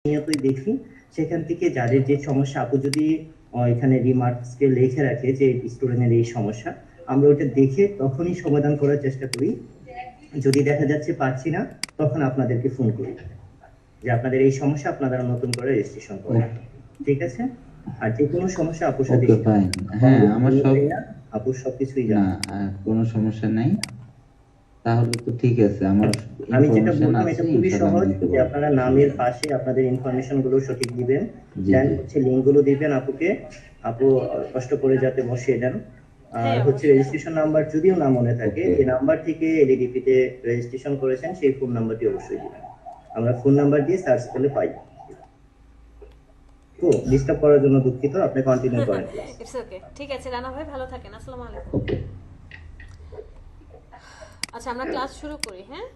প্রতিনিয়তই দেখি, সেখান থেকে যাদের যে সমস্যা আপু যদি এখানে রিমার্কসকে লিখে রাখে যে স্টুডেন্টের এই সমস্যা, আমরা ওটা দেখে তখনই সমাধান করার চেষ্টা করি। যদি দেখা যাচ্ছে পারছি না, তখন আপনাদেরকে ফোন করি যে আপনাদের এই সমস্যা, আপনারা নতুন করে রেজিস্ট্রেশন করেন। ঠিক আছে? আর যে কোনো সমস্যা আপুর সাথে ওকে ফাইন। হ্যাঁ আমার সব, আপুর সবকিছুই না জানা। কোনো সমস্যা নাই। তাহলে তো ঠিক আছে, আমার আমি যেটা ইনফরমেশন বললাম আছে, এটা খুবই ইনশাআল্লাহ আমি সহজ, দিতে যে পারবো, আপনারা নামের সমস্যা নেই। পাশে আপনাদের ইনফরমেশন গুলো সঠিক দিবেন। জি দেন জি। হচ্ছে লিঙ্ক গুলো দিবেন আপুকে। আপু কষ্ট করে যাতে বসিয়ে দেন। আর হ্যাঁ হচ্ছে অবশ্যই। রেজিস্ট্রেশন নাম্বার যদিও না মনে থাকে, ওকে। যে নাম্বার থেকে এলইডিপি তে রেজিস্ট্রেশন করেছেন সেই ফোন নাম্বারটি অবশ্যই দিবেন। আমরা ফোন নাম্বার দিয়ে সার্চ করলে পাই। তো ডিস্টার্ব করার জন্য দুঃখিত, আপনি কন্টিনিউ করেন ক্লাস। ইটস ওকে, ঠিক আছে রানা ভাই, ভালো থাকেন, আসসালামু আলাইকুম। ওকে। আচ্ছা আমরা ক্লাস শুরু করি, হ্যাঁ।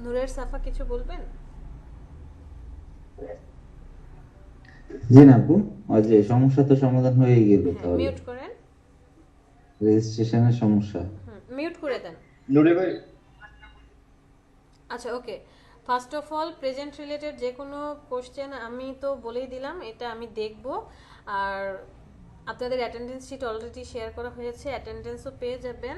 নূরের সাফা কিছু বলবেন? জি না আপু, ওই যে সমস্যা তো সমাধান হয়ে গেল হ্যাঁ তাহলে, মিউট করেন। রেজিস্ট্রেশনের সমস্যা। মিউট করে দেন। নুরে ভাই, আচ্ছা okay, first of all present related যে কোনো কোশ্চেন আমি তো বলেই দিলাম, এটা আমি দেখব। আর আপনাদের অ্যাটেন্ডেন্স শিট অলরেডি শেয়ার করা হয়েছে, অ্যাটেন্ডেন্সও পেয়ে যাবেন।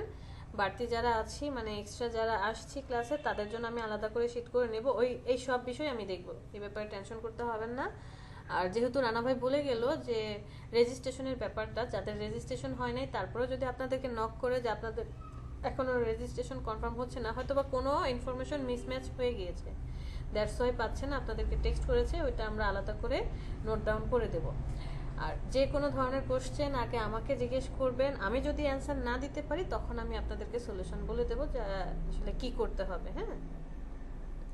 বাড়তি যারা আছি মানে এক্সট্রা যারা আসছি ক্লাসে, তাদের জন্য আমি আলাদা করে শিট করে নেব। এই সব বিষয় আমি দেখব, এই ব্যাপারে টেনশন করতে হবে না। আর যেহেতু রানা ভাই বলে গেল যে রেজিস্ট্রেশনের ব্যাপারটা, যাদের রেজিস্ট্রেশন হয় নাই তারপরেও যদি আপনাদেরকে নক করে যে আপনাদের এখনো রেজিস্ট্রেশন কনফার্ম হচ্ছে না, হয়তো বা কোনো ইনফরমেশন মিসম্যাচ হয়ে গিয়েছে, দ্যাটস ওয়াই পাচ্ছে না, আপনাদেরকে টেক্সট করেছে, ওইটা আমরা আলাদা করে নোট ডাউন করে দেব। আর যে কোনো ধরনের কোশ্চেন আগে আমাকে জিজ্ঞেস করবেন, আমি যদি অ্যান্সার না দিতে পারি তখন আমি আপনাদেরকে সলিউশন বলে দেবো যে আসলে কি করতে হবে। হ্যাঁ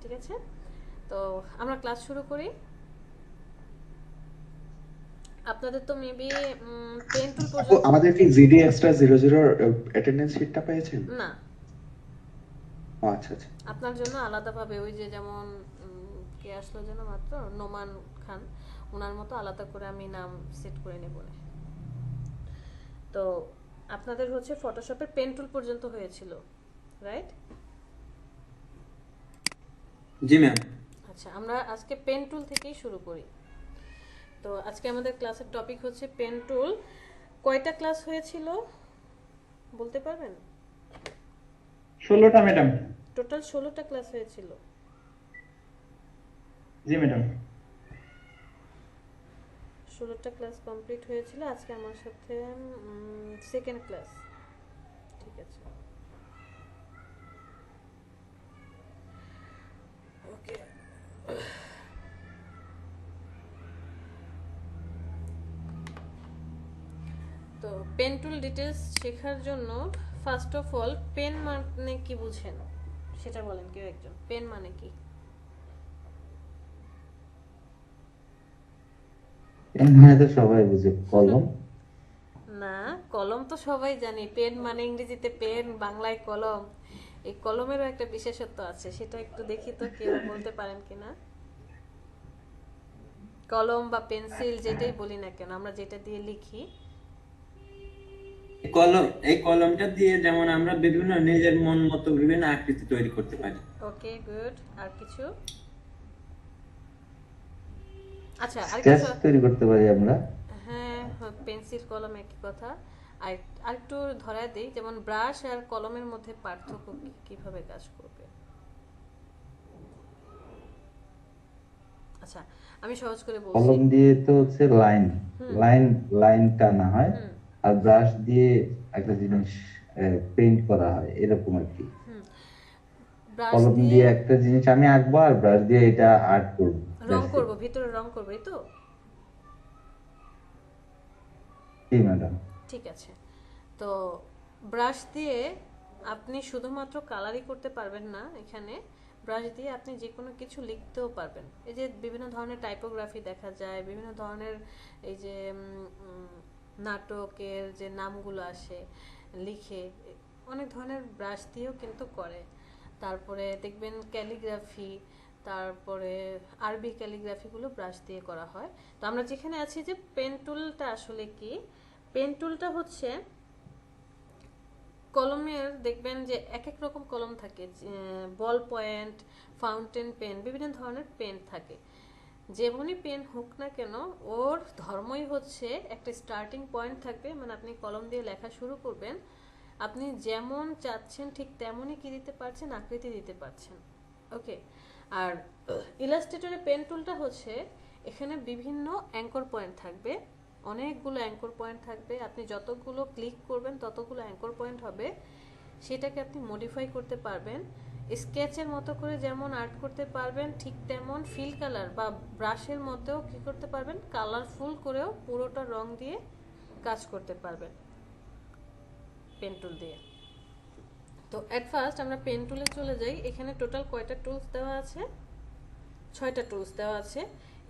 ঠিক আছে, তো আমরা ক্লাস শুরু করি। আপনাদের তো মেবি পেন টুল আপু পর্যন্ত। আমাদের কি জিডি এক্সট্রা 00 অ্যাটেন্ডেন্স শিটটা পেয়েছেন? না, ও আচ্ছা আচ্ছা। আপনার জন্য আলাদাভাবে ওই যে যেমন কে আসলো যেন মাত্র, নোমান খান, ওনার মতো আলাদা করে আমি নাম সেট করে নেব না। তো আপনাদের হচ্ছে ফটোশপের পেন টুল পর্যন্ত হয়েছিল, রাইট? জি ম্যাম। আচ্ছা আমরা আজকে পেন টুল থেকেই শুরু করি। তো আজকে আমাদের ক্লাসের টপিক হচ্ছে পেন টুল। কয়টা ক্লাস হয়েছিল বলতে পারবেন? 16টা ম্যাডাম। টোটাল 16টা ক্লাস হয়েছিল। জি ম্যাডাম। 16টা ক্লাস কমপ্লিট হয়েছিল, আজকে আমার সাথে সেকেন্ড ক্লাস। ঠিক আছে, ওকে। তো পেন টুল ডিটেলস শেখার জন্য ফার্স্ট অফ অল পেন মানে কি বুঝেন সেটা বলেন কেউ একজন। পেন মানে কি? মানে তো সবাই বুঝে, কলম। না, কলম তো সবাই জানি, পেন মানে ইংরেজিতে পেন, বাংলায় কলম। এই কলমেরও একটা বিশেষত্ব আছে, সেটা একটু দেখি তো কেউ বলতে পারেন কিনা। কলম বা পেন্সিল যেটাই বলি না কেন, আমরা যেটা দিয়ে লিখি, এই কলমটা দিয়ে যেমন আমরা বিভিন্ন নিজের মন মতো বিভিন্ন আকৃতি তৈরি করতে পারি। Okay good. আর কিছু? আচ্ছা আর স্কেচ কিছু? তৈরি করতে পারি আমরা। হ্যাঁ, পেন্সিল কলম একই কথা। আর আরেকটু ধরায় দিই, যেমন ব্রাশ আর কলমের মধ্যে পার্থক্য কিভাবে কাজ করবে। আচ্ছা আমি সহজ করে বলছি। কলম দিয়ে তো হচ্ছে লাইন, লাইন লাইন টানা হয়, হুম আর ব্রাশ দিয়ে একটা জিনিস পেইন্ট করা হয়, এরকম আর কি। হুম ব্রাশ কলম দিয়ে দিয়ে একটা জিনিস আমি আঁকবো, আর ব্রাশ দিয়ে এটা আর্ট করবো, রং দ্যাটস ইট। করব, ভিতরে রং করবো, এই তো? জি ম্যাডাম। ঠিক আছে। তো ব্রাশ দিয়ে আপনি শুধুমাত্র কালারই করতে পারবেন না, এখানে ব্রাশ দিয়ে আপনি যে কোনো কিছু লিখতেও পারবেন। এই যে বিভিন্ন ধরনের টাইপোগ্রাফি দেখা যায়, বিভিন্ন ধরনের এই যে নাটকের যে নামগুলো আসে লিখে, অনেক ধরনের ব্রাশ দিয়েও কিন্তু করে। তারপরে দেখবেন ক্যালিগ্রাফি, তারপরে আরবি ক্যালিগ্রাফিগুলো ব্রাশ দিয়ে করা হয়। তো আমরা যেখানে আছি যে পেন টুলটা আসলে কি, পেন টুলটা হচ্ছে কলমের দেখবেন যে এক এক রকম কলম থাকে, বল পয়েন্ট, ফাউন্টেন পেন, বিভিন্ন ধরনের পেন থাকে। যেমনই পেন হোক না কেন, ওর ধর্মই হচ্ছে একটা স্টার্টিং পয়েন্ট থাকবে, মানে আপনি কলম দিয়ে লেখা শুরু করবেন, আপনি যেমন চাচ্ছেন ঠিক তেমনই কি দিতে পারছেন, আকৃতি দিতে পারছেন। ওকে। আর ইলাস্ট্রেটরে পেন টুলটা হচ্ছে, এখানে বিভিন্ন অ্যাঙ্কর পয়েন্ট থাকবে, অনেকগুলো অ্যাঙ্কর পয়েন্ট থাকবে, আপনি যতগুলো ক্লিক করবেন ততগুলো অ্যাঙ্কর পয়েন্ট হবে, সেটাকে আপনি মডিফাই করতে পারবেন। স্কেচের মতো করে যেমন আর্ট করতে পারবেন, ঠিক তেমন ফিল কালার বা ব্রাশের মধ্যেও কি করতে পারবেন, কালারফুল করেও পুরোটা রং দিয়ে কাজ করতে পারবেন পেন টুল দিয়ে। তো অ্যাট ফার্স্ট আমরা পেন টুলে চলে যাই। এখানে টোটাল কয়টা টুলস দেওয়া আছে? 6টা টুলস দেওয়া আছে।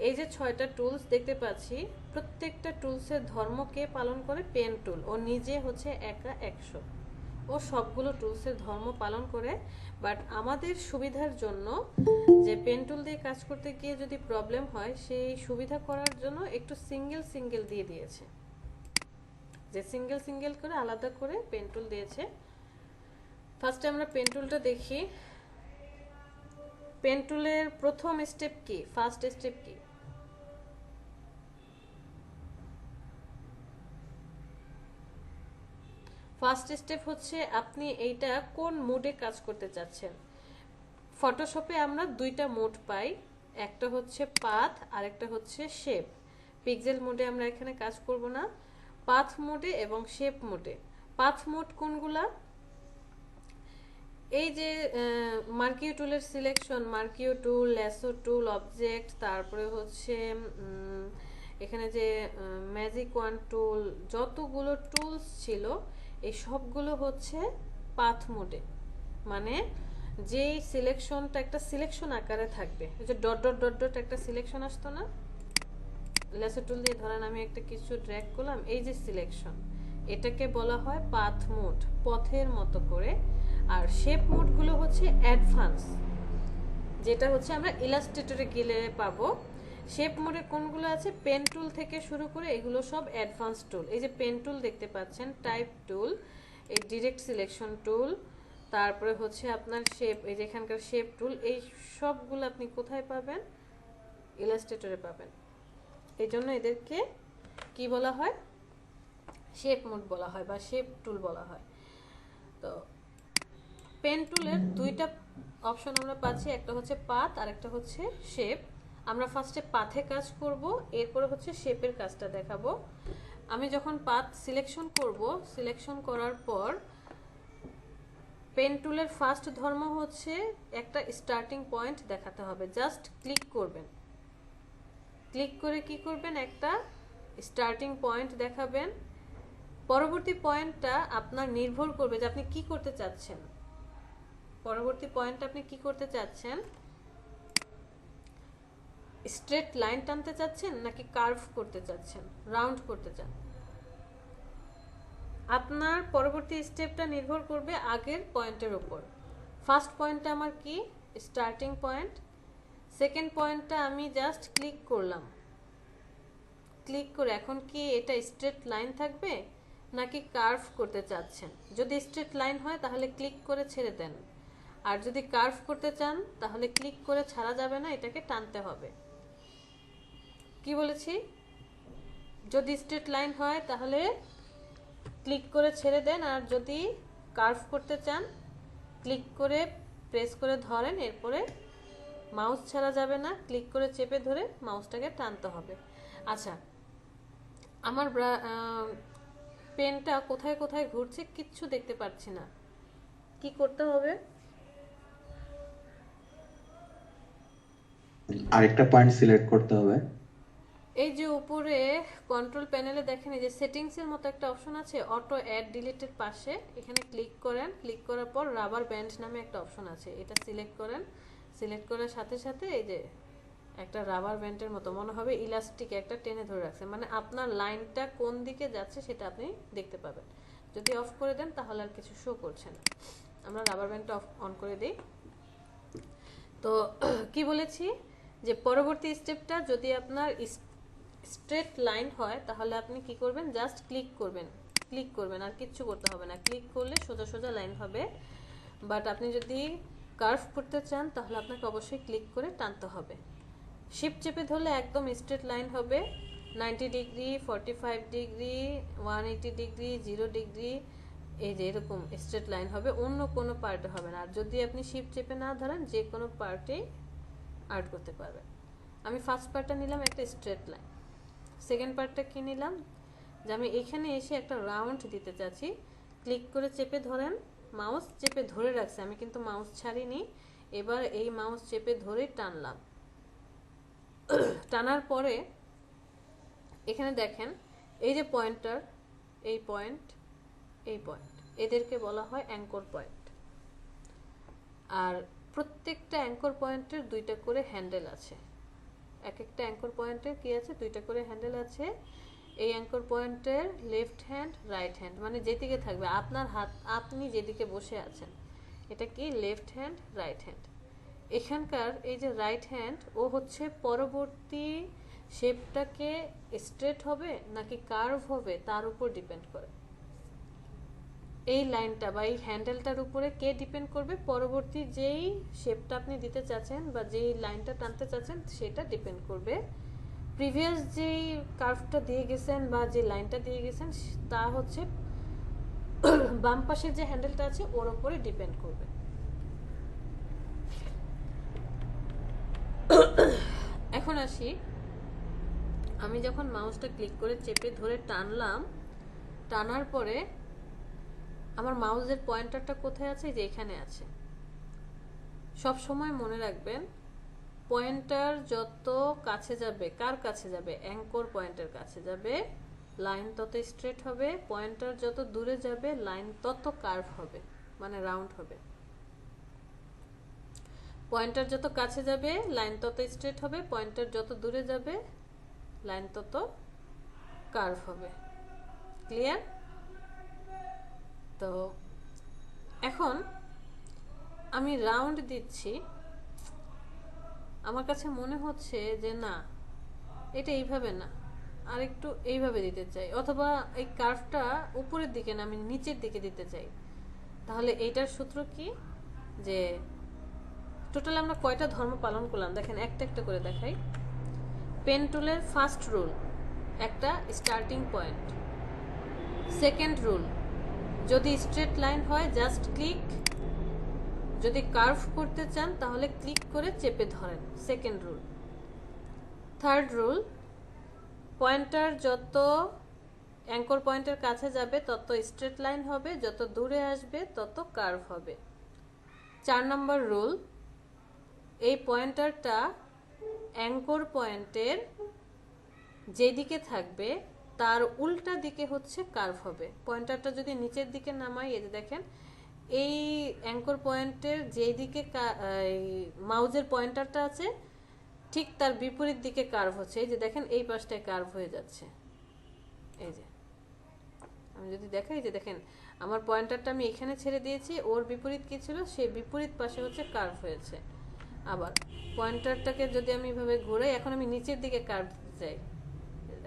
এই যে 6টা টুলস দেখতে পাচ্ছি, প্রত্যেকটা টুলসের ধর্ম কে পালন করে? Pen tool. ও নিজে হচ্ছে একা 100, ও সবগুলো টুলসের ধর্ম পালন করে। বাট আমাদের সুবিধার জন্য, যে পেন টুল দিয়ে কাজ করতে গিয়ে যদি প্রবলেম হয়, সেই সুবিধা করার জন্য একটু সিঙ্গেল সিঙ্গেল দিয়ে দিয়েছে, যে সিঙ্গেল সিঙ্গেল করে আলাদা করে পেন টুল দিয়েছে। ফার্স্টে আমরা পেন টুলটা দেখি। পেন টুলের প্রথম স্টেপ কি? ফার্স্ট স্টেপ কি? ফার্স্ট স্টেপ হচ্ছে আপনি এইটা কোন মোডে কাজ করতে চাচ্ছেন। ফটোশপে আমরা 2টা মোড পাই, একটা হচ্ছে পাথ আর একটা হচ্ছে শেপ। পিক্সেল মোডে আমরা এখানে কাজ করব না, পাথ মোডে এবং শেপ মোডে। পাথ মোড কোনগুলা? এই যে মার্কিও টুলের সিলেকশন, মার্কিও টুল, ল্যাসো টুল, অবজেক্ট, তারপরে হচ্ছে এখানে যে ম্যাজিক ওয়ান টুল, যতগুলো টুলস ছিল এই সবগুলো হচ্ছে পাথ মোডে। মানে যেই সিলেকশনটা একটা সিলেকশন আকারে থাকবে, এই যে ডট ডট ডট ডট একটা সিলেকশন আসতো না, ল্যাসো টুল দিয়ে ধরেন আমি একটা কিছু ড্র্যাগ করলাম, এই যে সিলেকশন, এটাকে বলা হয় পাথ মোড, পথের মতো করে। আর শেপ মোডগুলো হচ্ছে অ্যাডভান্স, যেটা হচ্ছে আমরা ইলাস্ট্রেটরে গেলে পাবো। শেপ মোডে কোনগুলো আছে? পেন টুল থেকে শুরু করে এগুলো সব অ্যাডভান্স টুল। এই যে পেন টুল দেখতে পাচ্ছেন, টাইপ টুল, এই ডিরেক্ট সিলেকশন টুল, তারপরে হচ্ছে আপনার শেপ, এই যে এখানকার শেপ টুল, এই সবগুলো আপনি কোথায় পাবেন? ইলাস্ট্রেটরে পাবেন। এই জন্য এদেরকে কি বলা হয়? শেপ মোড বলা হয় বা শেপ টুল বলা হয়। তো পেন টুলের 2টা অপশন আমরা পাচ্ছি, একটা হচ্ছে পাথ আর একটা হচ্ছে শেপ। আমরা ফার্স্টে পাথে কাজ করব, এরপরে হচ্ছে শেপের কাজটা দেখাবো। আমি যখন পাথ সিলেকশন করব, সিলেকশন করার পর পেন টুলের ফার্স্ট ধর্ম হচ্ছে একটা স্টার্টিং পয়েন্ট দেখাতে হবে। জাস্ট ক্লিক করবেন, ক্লিক করে কি করবেন? একটা স্টার্টিং পয়েন্ট দেখাবেন। পরবর্তী পয়েন্টটা আপনার নির্ভর করবে যে আপনি কি করতে চাচ্ছেন। পরবর্তী পয়েন্টটা আপনি কি করতে চাচ্ছেন? স্ট্রেট লাইন টানতে চাচ্ছেন নাকি কার্ভ করতে চাচ্ছেন, রাউন্ড করতে চান? আপনার পরবর্তী স্টেপটা নির্ভর করবে আগের পয়েন্টের উপর। ফার্স্ট পয়েন্টটা আমার কি? Starting point. সেকেন্ড পয়েন্টটা আমি জাস্ট ক্লিক করলাম, ক্লিক করে এখন কি এটা স্ট্রেট লাইন থাকবে নাকি কার্ভ করতে চাচ্ছেন? যদি স্ট্রেট লাইন হয় তাহলে ক্লিক করে ছেড়ে দেন, আর যদি কার্ভ করতে চান তাহলে ক্লিক করে ছাড়া যাবে না, এটাকে টানতে হবে। কি বলেছি? যদি স্ট্রেট লাইন হয় তাহলে ক্লিক করে ছেড়ে দেন, আর যদি কার্ভ করতে চান ক্লিক করে প্রেস করে ধরেন, এরপরে মাউস ছাড়া যাবে না, ক্লিক করে চেপে ধরে মাউসটাকে টানতে হবে। আচ্ছা, আমার পেনটা কোথায় কোথায় ঘুরছে কিচ্ছু দেখতে পাচ্ছি না, কি করতে হবে? আরেকটা পয়েন্ট সিলেক্ট করতে হবে। এই যে উপরে কন্ট্রোল প্যানেলে দেখেন এই যে সেটিংসের মতো একটা অপশন আছে, অটো অ্যাড ডিলিটের পাশে, এখানে ক্লিক করেন। ক্লিক করার পর রাবার ব্যান্ড নামে একটা অপশন আছে, এটা সিলেক্ট করেন। সিলেক্ট করার সাথে সাথে এই যে একটা রাবার ব্যান্ডের মতো মনে হবে ইলাস্টিক একটা টেনে ধরে রাখছে, মানে আপনার লাইনটা কোন দিকে যাচ্ছে সেটা আপনি দেখতে পাবেন। যদি অফ করে দেন তাহলে আর কিছু শো করছে না। আমরা রাবার ব্যান্ডটা অন করে দিই। তো কি বলেছি যে পরবর্তী স্টেপটা যদি আপনার স্ট্রেট লাইন হয় তাহলে আপনি কি করবেন? জাস্ট ক্লিক করবেন, ক্লিক করবেন, আর কিচ্ছু করতে হবে না। ক্লিক করলে সোজা সোজা লাইন হবে, বাট আপনি যদি কার্ভ করতে চান তাহলে আপনাকে অবশ্যই ক্লিক করে টানতে হবে। শিফট চেপে ধরলে একদম স্ট্রেট লাইন হবে, 90 ডিগ্রি, 45 ডিগ্রি, 180 ডিগ্রি, 0 ডিগ্রি, এই যে এরকম স্ট্রেট লাইন হবে, অন্য কোনো পার্টে হবে না। আর যদি আপনি শিফট চেপে না ধরেন যে কোনো পার্টেই আর্ট করতে পারবেন। আমি ফার্স্ট পার্টটা নিলাম একটা স্ট্রেট লাইন, সেকেন্ড পার্টটা কি নিলাম যে আমি এখানে এসে একটা রাউন্ড দিতে চাচ্ছি। ক্লিক করে চেপে ধরেন, মাউস চেপে ধরে রাখছি, আমি কিন্তু মাউস ছাড়িনি। এবার এই মাউস চেপে ধরে টানলাম। টানার পরে এখানে দেখেন এই যে পয়েন্টার, এই পয়েন্ট, এই পয়েন্ট, এদেরকে বলা হয় অ্যাঙ্কর পয়েন্ট। আর প্রত্যেকটা অ্যাঙ্কর পয়েন্টের দুইটা করে হ্যান্ডেল আছে। এক একটা অ্যাঙ্কর পয়েন্টের কি আছে, দুইটা করে হ্যান্ডেল আছে। এই অ্যাঙ্কর পয়েন্টের লেফট হ্যান্ড, রাইট হ্যান্ড, মানে যেদিকে থাকবে আপনার হাত, আপনি যেদিকে বসে আছেন, এটা কি লেফট হ্যান্ড, রাইট হ্যান্ড। এখানকার এই যে রাইট হ্যান্ড, ও হচ্ছে পরবর্তী শেপটাকে স্ট্রেট হবে নাকি কার্ভ হবে তার উপর ডিপেন্ড করে। এই লাইনটা বা এই হ্যান্ডেলটার উপরে কে ডিপেন্ড করবে, পরবর্তী যেই শেপটা আপনি দিতে চাচ্ছেন বা যেই লাইনটা টানতে চাচ্ছেন সেটা ডিপেন্ড করবে। প্রিভিয়াস যেই কার্ভটা দিয়ে গেছেন বা যে লাইনটা দিয়ে গেছেন তা হচ্ছে বাম পাশের যে হ্যান্ডেলটা আছে ওর উপরে ডিপেন্ড করবে। এখন আসি, আমি যখন মাউসটা ক্লিক করে চেপে ধরে টানলাম, টানার পরে আমার মাউসের পয়েন্টারটা কোথায় আছে, যে এখানে আছে। সব সময় মনে রাখবেন, পয়েন্টার যত কাছে যাবে, কার কাছে যাবে, অ্যাঙ্কর পয়েন্টের কাছে যাবে, লাইন তত স্ট্রেট হবে। পয়েন্টার যত দূরে যাবে লাইন তত কার্ভ হবে, মানে রাউন্ড হবে। পয়েন্টার যত কাছে যাবে লাইন তত স্ট্রেট হবে, পয়েন্টার যত দূরে যাবে লাইন তত কার্ভ হবে। ক্লিয়ার? তো এখন আমি রাউন্ড দিচ্ছি, আমার কাছে মনে হচ্ছে যে না, এটা এইভাবে না, আর একটু এইভাবে দিতে চাই, অথবা এই কার্ভটা উপরের দিকে না, আমি নিচের দিকে দিতে চাই। তাহলে এইটার সূত্র কি, যে টোটাল আমরা কয়টা ধর্ম পালন করলাম দেখেন, একটা একটা করে দেখাই। পেন টুলের ফার্স্ট রুল, একটা স্টার্টিং পয়েন্ট। সেকেন্ড রুল, যদি স্ট্রেট লাইন হয় জাস্ট ক্লিক, যদি কার্ভ করতে চান তাহলে ক্লিক করে চেপে ধরেন, second rule. Third rule, pointer যত অ্যাঙ্কর পয়েন্টের কাছে যাবে তত স্ট্রেট লাইন হবে, যত দূরে আসবে তত কার্ভ হবে। 4 নম্বর রুল, এই পয়েন্টারটা অ্যাঙ্কর পয়েন্টের যেদিকে থাকবে তার উল্টা দিকে হচ্ছে কার্ভ হবে। পয়েন্টারটা যদি নিচের দিকে নামাই, এই যে দেখেন এই অ্যাঙ্কর পয়েন্টের যেই দিকে মাউজের পয়েন্টারটা আছে ঠিক তার বিপরীত দিকে কার্ভ হচ্ছে। এই যে দেখেন এই পাশটায় কার্ভ হয়ে যাচ্ছে। এই যে আমি যদি দেখাই, এই যে দেখেন আমার পয়েন্টারটা আমি এখানে ছেড়ে দিয়েছি, ওর বিপরীত কি ছিল, সেই বিপরীত পাশে হচ্ছে কার্ভ হয়েছে। আবার পয়েন্টারটাকে যদি আমি এভাবে ঘুরাই, এখন আমি নিচের দিকে কার্ভ দিতে চাই,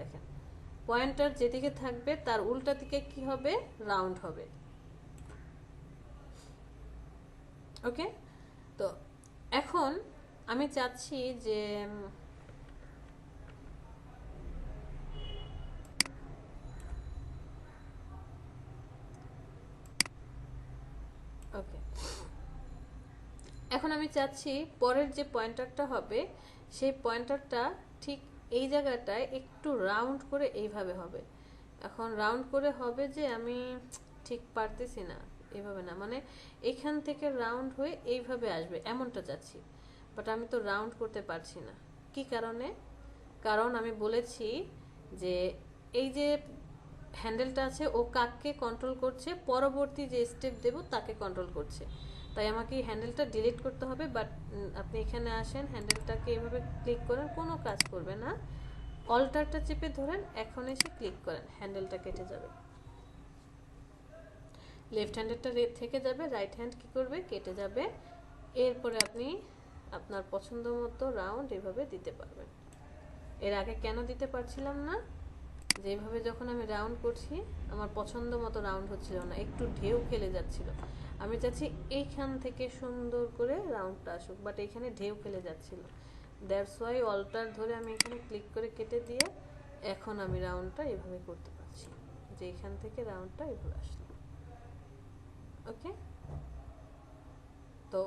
দেখেন পয়েন্টার যেদিকে থাকবে তার উল্টা দিকে কি হবে, রাউন্ড হবে। ওকে, তো এখন আমি চাচ্ছি যে ওকে, এখন আমি চাচ্ছি পরের যে পয়েন্টারটা হবে সেই পয়েন্টারটা ঠিক এই জায়গাটায় একটু রাউন্ড করে এইভাবে হবে। এখন রাউন্ড করে হবে যে আমি ঠিক পারতেছি না, এইভাবে না, মানে এখান থেকে রাউন্ড হয়ে এইভাবে আসবে এমনটা চাচ্ছি, বাট আমি তো রাউন্ড করতে পারছি না। কি কারণে? কারণ আমি বলেছি যে এই যে হ্যান্ডেলটা আছে ও কাকে কন্ট্রোল করছে, পরবর্তী যে স্টেপ দেব তাকে কন্ট্রোল করছে। তাই আমাকে এই হ্যান্ডেলটা ডিলিট করতে হবে। বাট আপনি এখানে আসেন, হ্যান্ডেলটাকে এভাবে ক্লিক করেন, কোনো কাজ করবে না, অল্টারটা চেপে ধরেন, এখন এসে ক্লিক করেন, হ্যান্ডেলটা কেটে যাবে, লেফট হ্যান্ডেরটা থেকে যাবে, রাইট হ্যান্ড কি করবে, কেটে যাবে। এরপরে আপনি আপনার পছন্দ মতো রাউন্ড এভাবে দিতে পারবেন। এর আগে কেন দিতে পারছিলাম না, যেভাবে যখন আমি রাউন্ড করছি আমার পছন্দ মতো রাউন্ড হচ্ছিল না, একটু ঢেউ খেলে যাচ্ছিল। আমি চাচ্ছি এইখান থেকে সুন্দর করে রাউন্ডটা আসুক, বাট এখানে ঢেউ খেলে যাচ্ছিল। দ্যাটস ওয়াই অল্টার ধরে আমি এখানে ক্লিক করে কেটে দিয়ে এখন আমি রাউন্ডটা এভাবে করতে পারছি, যে এখান থেকে রাউন্ডটা এভাবে আসলো। ওকে, তো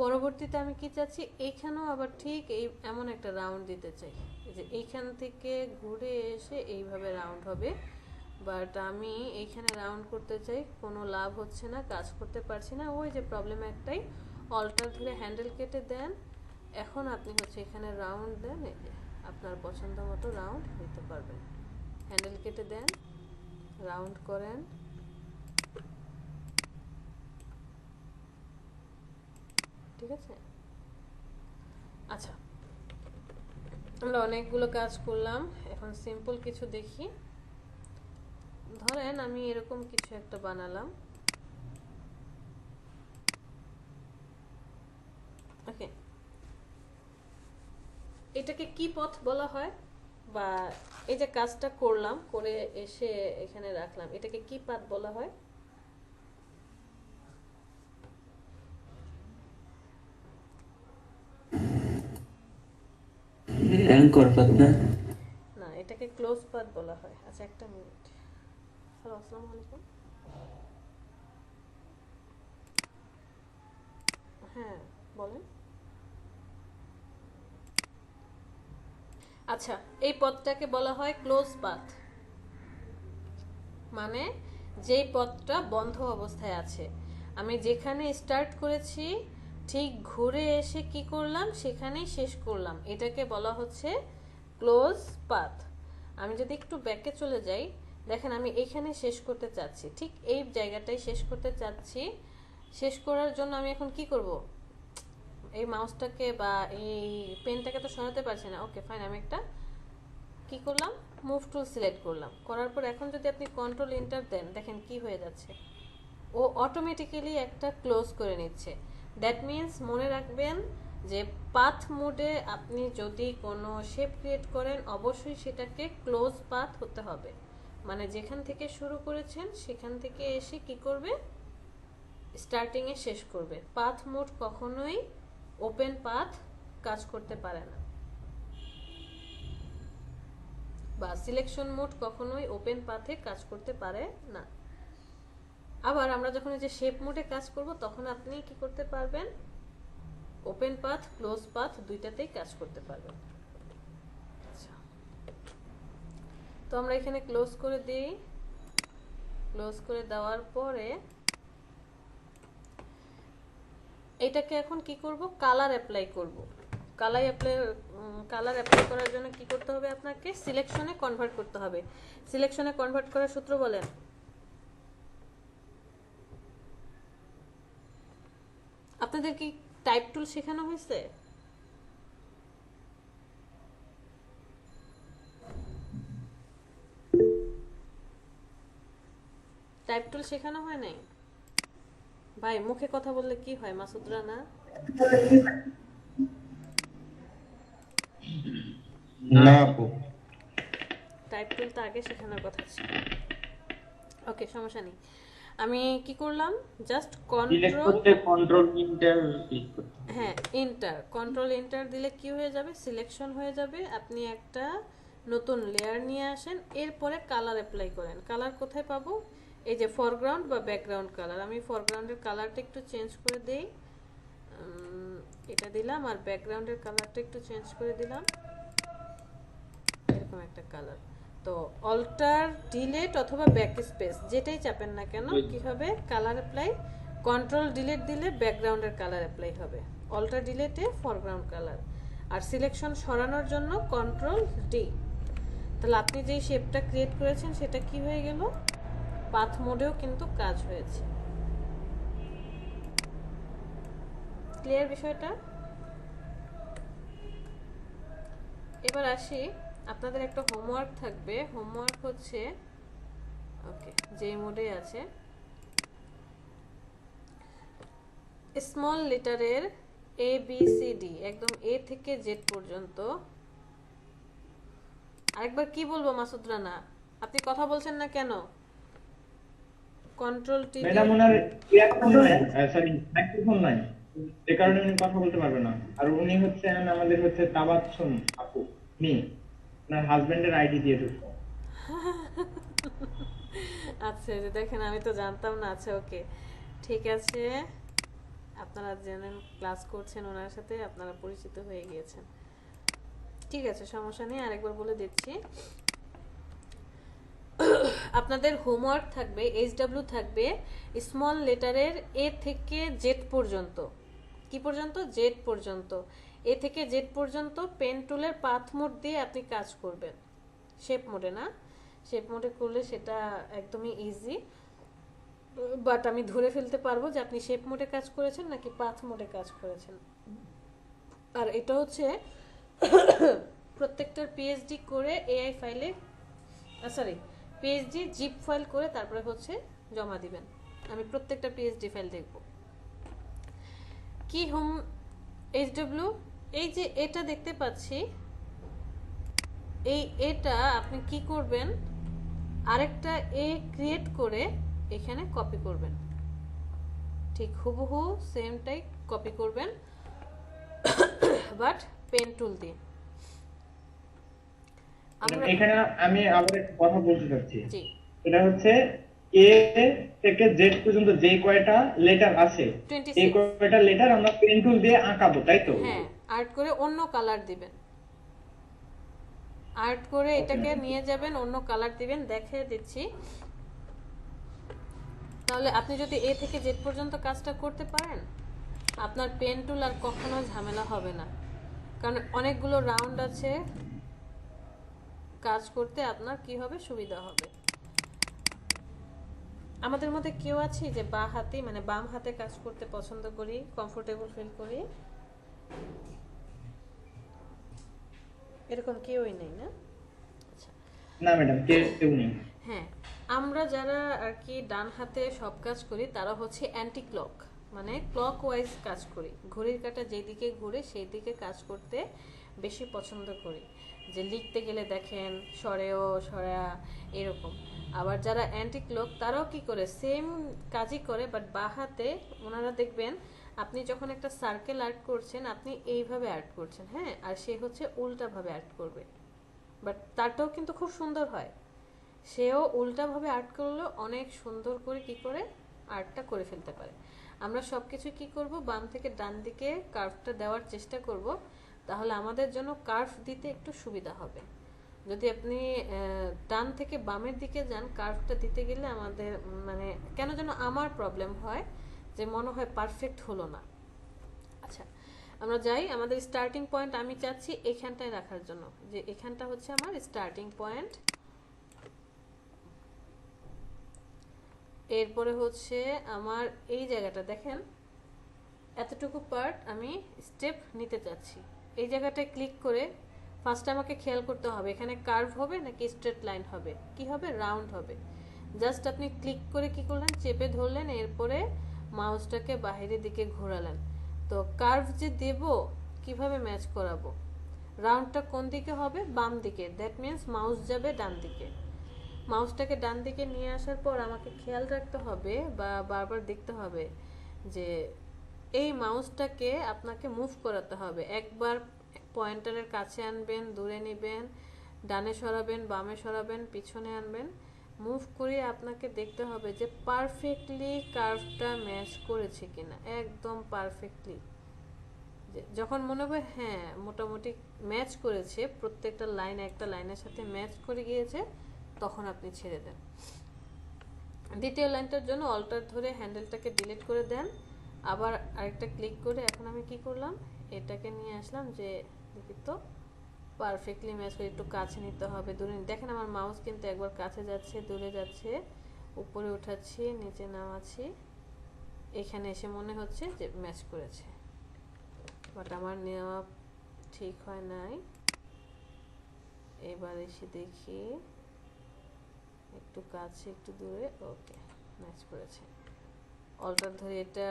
পরবর্তীতে আমি কি চাচ্ছি, এইখানেও আবার ঠিক এই এমন একটা রাউন্ড দিতে চাই, এই যে এইখান থেকে ঘুরে এসে এইভাবে রাউন্ড হবে। বাট আমি এইখানে রাউন্ড করতে চাই, কোনো লাভ হচ্ছে না, কাজ করতে পারছি না। ওই যে প্রবলেম একটাই, অল্টার ধরে হ্যান্ডেল কেটে দেন, এখন আপনি হচ্ছে এখানে রাউন্ড দেন, এই যে আপনার পছন্দ মতো রাউন্ড নিতে পারবেন। হ্যান্ডেল কেটে দেন, রাউন্ড করেন, ঠিক আছে। আচ্ছা, আমরা অনেকগুলো কাজ করলাম, এখন সিম্পল কিছু দেখি। ধরেন আমি এরকম কিছু একটা বানালাম, ওকে, এটাকে কি পথ বলা হয়, বা এই যে কাজটা করলাম, করে এসে এখানে রাখলাম, এটাকে কি পাথ বলা হয়? অ্যাঙ্কর পাত না? না, এটাকে ক্লোজ পাথ বলা হয়। আচ্ছা একটা মিনিট। হ্যালো, আসসালামু আলাইকুম। হ্যাঁ বলেন। আচ্ছা, এই পথটাকে বলা হয় ক্লোজ পাথ, মানে যেই পথটা বন্ধ অবস্থায় আছে। আমি যেখানে স্টার্ট করেছি ঠিক ঘুরে এসে কি করলাম, সেখানেই শেষ করলাম, এটাকে বলা হচ্ছে ক্লোজ পাথ। আমি যদি একটু ব্যাকে চলে যাই, দেখেন আমি এইখানে শেষ করতে চাচ্ছি, ঠিক এই জায়গাটাই শেষ করতে চাচ্ছি। শেষ করার জন্য আমি এখন কি করব, এই মাউসটাকে বা এই পেনটাকে তো সরাতে পারছি না। ওকে ফাইন, আমি একটা কি করলাম, মুভ টুল সিলেক্ট করলাম, করার পর এখন যদি আপনি কন্ট্রোল এন্টার দেন, দেখেন কি হয়ে যাচ্ছে, ও অটোমেটিক্যালি একটা ক্লোজ করে নিচ্ছে। দ্যাট মিন্স মনে রাখবেন যে পাথ মোডে আপনি যদি কোনো শেপ ক্রিয়েট করেন, অবশ্যই সেটাকে ক্লোজ পাথ হতে হবে, মানে যেখান থেকে শুরু করেছেন সেখান থেকে এসে কি করবে, স্টার্টিংয়ে শেষ করবে। পাথ মোড কখনোই ওপেন পাথ কাজ করতে পারে না, বা সিলেকশন মোড কখনোই ওপেন পাথে কাজ করতে পারে না। আবার আমরা যখন এই যে শেপ মোডে কাজ করব, তখন আপনি কি করতে পারবেন, ওপেন পাথ ক্লোজ পাথ দুইটাতেই কাজ করতে পারবেন। আচ্ছা, তো আমরা এখানে ক্লোজ করে দিই। ক্লোজ করে দেওয়ার পরে এটাকে এখন কি করব, কালার অ্যাপ্লাই করব। কালার অ্যাপ্লাই করার জন্য কি করতে হবে, আপনাকে সিলেকশনে কনভার্ট করতে হবে। সিলেকশনে কনভার্ট করার সূত্র বলেন। আপনাদের কি টাইপ টুল শেখানো হয়েছে? টাইপ টুল শেখানো হয় নাই? ভাই মুখে কথা বললে কি হয়, মাসুদ রানা? না আপু, টাইপ টুল তো আগে শেখানোর কথা ছিল। ওকে, সমস্যা নেই। আমি কি করলাম, জাস্ট সিলেক্ট কন্ট্রোল, করতে কন্ট্রোল ইন্টার ক্লিক করতে হবে। হ্যাঁ এন্টার, কন্ট্রোল এন্টার দিলে কি হয়ে যাবে, সিলেকশন হয়ে যাবে। আপনি একটা নতুন লেয়ার নিয়ে আসেন, এরপরে কালার অ্যাপ্লাই করেন। কালার কোথায় পাবো, এই যে ফরগ্রাউন্ড বা ব্যাকগ্রাউন্ড কালার। আমি ফরগ্রাউন্ডের কালারটা একটু চেঞ্জ করে দেই, এটা দিলাম, আর ব্যাকগ্রাউন্ডের কালারটা একটু চেঞ্জ করে দিলাম, এরকম একটা কালার। তো অল্টার ডিলিট অথবা ব্যাক স্পেস যেটাই চাপেন না কেন, কি হবে, কালার অ্যাপ্লাই। কন্ট্রোল ডিলিট দিলে ব্যাকগ্রাউন্ডের কালার অ্যাপ্লাই হবে, অল্টার ডিলিটে ফরগ্রাউন্ড কালার। আর সিলেকশন সরানোর জন্য কন্ট্রোল ডি। তাহলে আপনি যেই শেপটা ক্রিয়েট করেছেন সেটা কি হয়ে গেল, পাথ মোডেও কিন্তু কাজ হয়েছে। ক্লিয়ার বিষয়টা? এবার আসি, আপনাদের একটা হোমওয়ার্ক থাকবে। হোমওয়ার্ক হচ্ছে, ওকে যে মোডে আছে, স্মল লেটারের ABCD একদম A থেকে Z পর্যন্ত। আরেকবার কি বলবো মাসুদ রানা? আপনি কথা বলছেন না কেন? Control TV. ম্যাডাম ওনার ইয়ারফোন নাই, সরি মাইক্রোফোন নাই, যে কারণে উনি কথা বলতে পারবে না। আর উনি হচ্ছেন আমাদের হচ্ছে তাবাচ্ছুম আপু, মি ওনার হাজবেন্ডের আইডি দিয়ে ঢুকছে। আচ্ছা, এই যে দেখেন আমি তো জানতাম না। আচ্ছা ওকে, ঠিক আছে, আপনারা জেনে ক্লাস করছেন ওনার সাথে, আপনারা পরিচিত হয়ে গিয়েছেন, ঠিক আছে, সমস্যা নেই। আরেকবার বলে দিচ্ছি, আপনাদের হোমওয়ার্ক থাকবে, এইচডব্লিউ থাকবে স্মল লেটারের এ থেকে জেড পর্যন্ত। কি পর্যন্ত? জেড পর্যন্ত। এ থেকে জেড পর্যন্ত পেন টুলের পাথ মোড দিয়ে আপনি কাজ করবেন, শেপ মোডে না। শেপ মোডে করলে সেটা একদমই ইজি, বাট আমি ধরে ফেলতে পারবো যে আপনি শেপ মোডে কাজ করেছেন নাকি পাথ মোডে কাজ করেছেন। আর এটা হচ্ছে প্রত্যেকটার পিএইচডি করে এআই ফাইলে, সরি পিএইচডি জিপ ফাইল করে তারপরে হচ্ছে জমা দিবেন। আমি প্রত্যেকটা পিএইচডি ফাইল দেখব। কি হোম এইচডব্লিউ, এই যে এটা দেখতে পাচ্ছি, এই এটা আপনি কি করবেন, আরেকটা এ ক্রিয়েট করে এখানে কপি করবেন, ঠিক হুবহু সেমটাই কপি করবেন, বাট পেন টুল দিয়ে। আমরা এখানে আমি আবার একটা কথা বলতে চাচ্ছি, জি এটা হচ্ছে এ থেকে জেড পর্যন্ত যে কয়টা লেটার আছে, এই 26, কয়টা লেটার আমরা পেন টুল দিয়ে আঁকাবো, তাই তো? হ্যাঁ, আর্ট করে অন্য কালার দিবেন, আর্ট করে এটাকে নিয়ে যাবেন, অন্য কালার দিবেন, দেখিয়ে দিচ্ছি। তাহলে আপনি যদি এ থেকে জেড পর্যন্ত কাজটা করতে পারেন, আপনার পেন টুল আর কখনো ঝামেলা হবে না, কারণ অনেকগুলো রাউন্ড আছে, কাজ করতে আপনার কি হবে, সুবিধা হবে। আমাদের মধ্যে কেউ আছে যে বা হাতে মানে বাম হাতে কাজ করতে পছন্দ করি, কমফোর্টেবল ফিল করি? এরকম কেউই নেই না? আচ্ছা, না ম্যাডাম, কেউ নেই। হ্যাঁ, আমরা যারা আর কি ডান হাতে সব কাজ করি তারা হচ্ছে অ্যান্টি ক্লক, মানে ক্লক ওয়াইজ কাজ করি, ঘড়ির কাঁটা যেদিকে ঘুরে সেই দিকে কাজ করতে বেশি পছন্দ করি। যে লিখতে গেলে দেখেন সরেও সরা এরকম। আবার যারা অ্যান্টি ক্লক তারাও কি করে, সেম কাজই করে, বাট বাঁ হাতে ওনারা দেখবেন আপনি যখন একটা সার্কেল আর্ট করছেন আপনি এইভাবে আর্ট করছেন, হ্যাঁ, আর সে হচ্ছে উল্টাভাবে আর্ট করবে, বাট তারটাও কিন্তু খুব সুন্দর হয়। সেও উল্টাভাবে আর্ট করলেও অনেক সুন্দর করে কি করে আর্টটা করে ফেলতে পারে। আমরা সব কিছু কি করব, বাম থেকে ডান দিকে কার্ভটা দেওয়ার চেষ্টা করব, তাহলে আমাদের জন্য কার্ভ দিতে একটু সুবিধা হবে। যদি আপনি ডান থেকে বামের দিকে যান, কার্ভটা দিতে গেলে আমাদের মানে কেন যেন আমার প্রবলেম হয়, যে মনে হয় পারফেক্ট হলো না। আচ্ছা, আমরা যাই, আমাদের স্টার্টিং পয়েন্ট আমি চাচ্ছি এখানটায় রাখার জন্য, যে এখানটা হচ্ছে আমার স্টার্টিং পয়েন্ট। এরপরে হচ্ছে আমার এই জায়গাটা দেখেন, এতটুকু পার্ট আমি স্টেপ নিতে চাচ্ছি। এই জায়গাটায় ক্লিক করে ফার্স্ট আমাকে খেয়াল করতে হবে এখানে কার্ভ হবে নাকি স্ট্রেট লাইন হবে, কি হবে, রাউন্ড হবে। জাস্ট আপনি ক্লিক করে কি করলেন, চেপে ধরলেন, এরপরে মাউসটাকে বাইরের দিকে ঘোরালেন। তো কার্ভ যে দেব কিভাবে ম্যাচ করাবো, রাউন্ডটা কোন দিকে হবে, বাম দিকে, দ্যাট মিন্স মাউস যাবে ডান দিকে। মাউসটাকে ডান দিকে নিয়ে আসার পর আমাকে খেয়াল রাখতে হবে বা বারবার দেখতে হবে যে এই মাউসটাকে আপনাকে মুভ করাতে হবে। একবার পয়েন্টারের কাছে আনবেন, দূরে নেবেন, ডানে সরাবেন, বামে সরাবেন, পিছনে আনবেন, মুভ করে আপনাকে দেখতে হবে যে পারফেক্টলি কার্ভটা ম্যাচ করেছে কিনা, একদম পারফেক্টলি। যখন মনে হবে হ্যাঁ মোটামুটি ম্যাচ করেছে, প্রত্যেকটা লাইন একটা লাইনের সাথে ম্যাচ করে গিয়েছে, তখন আপনি ছেড়ে দেন। দ্বিতীয় লাইনটার জন্য অল্টার ধরে হ্যান্ডেলটাকে ডিলিট করে দেন, আবার আরেকটা ক্লিক করে এখন আমি কি করলাম, এটাকে নিয়ে আসলাম যে দেখি তো পারফেক্টলি ম্যাচ করে, একটু কাছে নিতে হবে, দূরে দেখেন আমার মাউস কিন্তু একবার কাছে যাচ্ছে, দূরে যাচ্ছে, উপরে উঠাচ্ছি, নিচে নামাচ্ছি, এখানে এসে মনে হচ্ছে যে ম্যাচ করেছে, বাট আমার নেওয়া ঠিক হয় নাই। এবার এসে দেখি একটু কাছে একটু দূরে, ওকে ম্যাচ করেছে। অল্টার ধরে এটা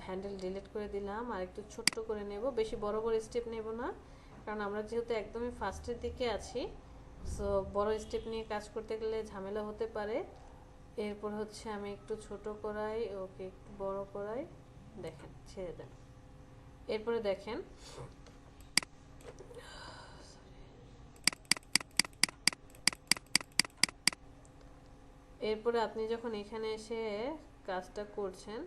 হ্যান্ডেল ডিলিট করে দিলাম, আর একটু ছোট্ট করে নেব, বেশি বড় বড় স্টেপ নেব না, কারণ আমরা যেহেতু একদমই ফার্স্টের দিকে আছি, সো বড় স্টেপ নিয়ে কাজ করতে গেলে ঝামেলা হতে পারে। এরপর হচ্ছে আমি একটু ছোট করাই, ওকে একটু বড় করাই, দেখেন ছেড়ে দেন। এরপরে দেখেন এরপরে আপনি যখন এখানে এসে কাজটা করছেন,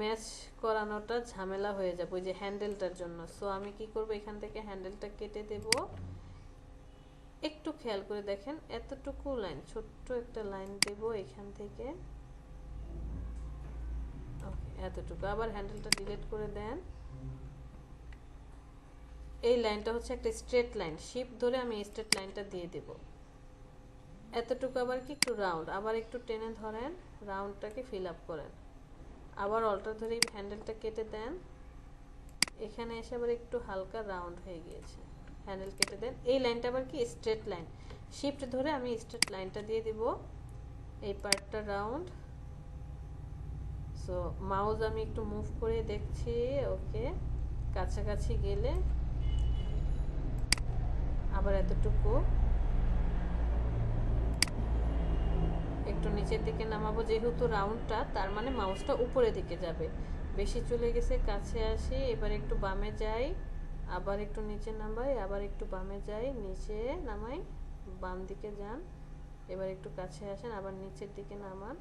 ম্যাচ করানোটা ঝামেলা হয়ে যাবে ওই যে হ্যান্ডেলটার জন্য। সো আমি কি করব, এখান থেকে হ্যান্ডেলটা কেটে দেব। একটু খেয়াল করে দেখেন, এতটুকু লাইন, ছোট্ট একটা লাইন দেব এখান থেকে, ওকে এতটুকু। আবার হ্যান্ডেলটা ডিলিট করে দেন। এই লাইনটা হচ্ছে একটা স্ট্রেট লাইন, শিপ ধরে আমি স্ট্রেট লাইনটা দিয়ে দেব। এতটুকু আবার কি একটু রাউন্ড, আবার একটু টেনে ধরেন, রাউন্ডটাকে ফিল আপ করেন। আবার অল্টার ধরে হ্যান্ডেলটা কেটে দেন। এখানে এসে আবার একটু হালকা রাউন্ড হয়ে গিয়েছে, হ্যান্ডেল কেটে দেন। এই লাইনটা আবার কি স্ট্রেট লাইন, শিফট ধরে আমি স্ট্রেট লাইনটা দিয়ে দিব। এই পার্টটা রাউন্ড। সো মাউস আমি একটু মুভ করে দেখছি, ওকে কাছাকাছি গেলে আবার এতটুকু একটু নিচের দিকে নামাবো, যেহেতু রাউন্ডটা তার মানে মাউসটা উপরের দিকে যাবে। বেশি চলে গেছে, কাছে আসি, এবার একটু বামে যাই, আবার একটু নিচে নামাই, আবার একটু বামে যাই, নিচে নামাই, বাম দিকে যান, এবার একটু কাছে আসেন, আবার নিচের দিকে নামান।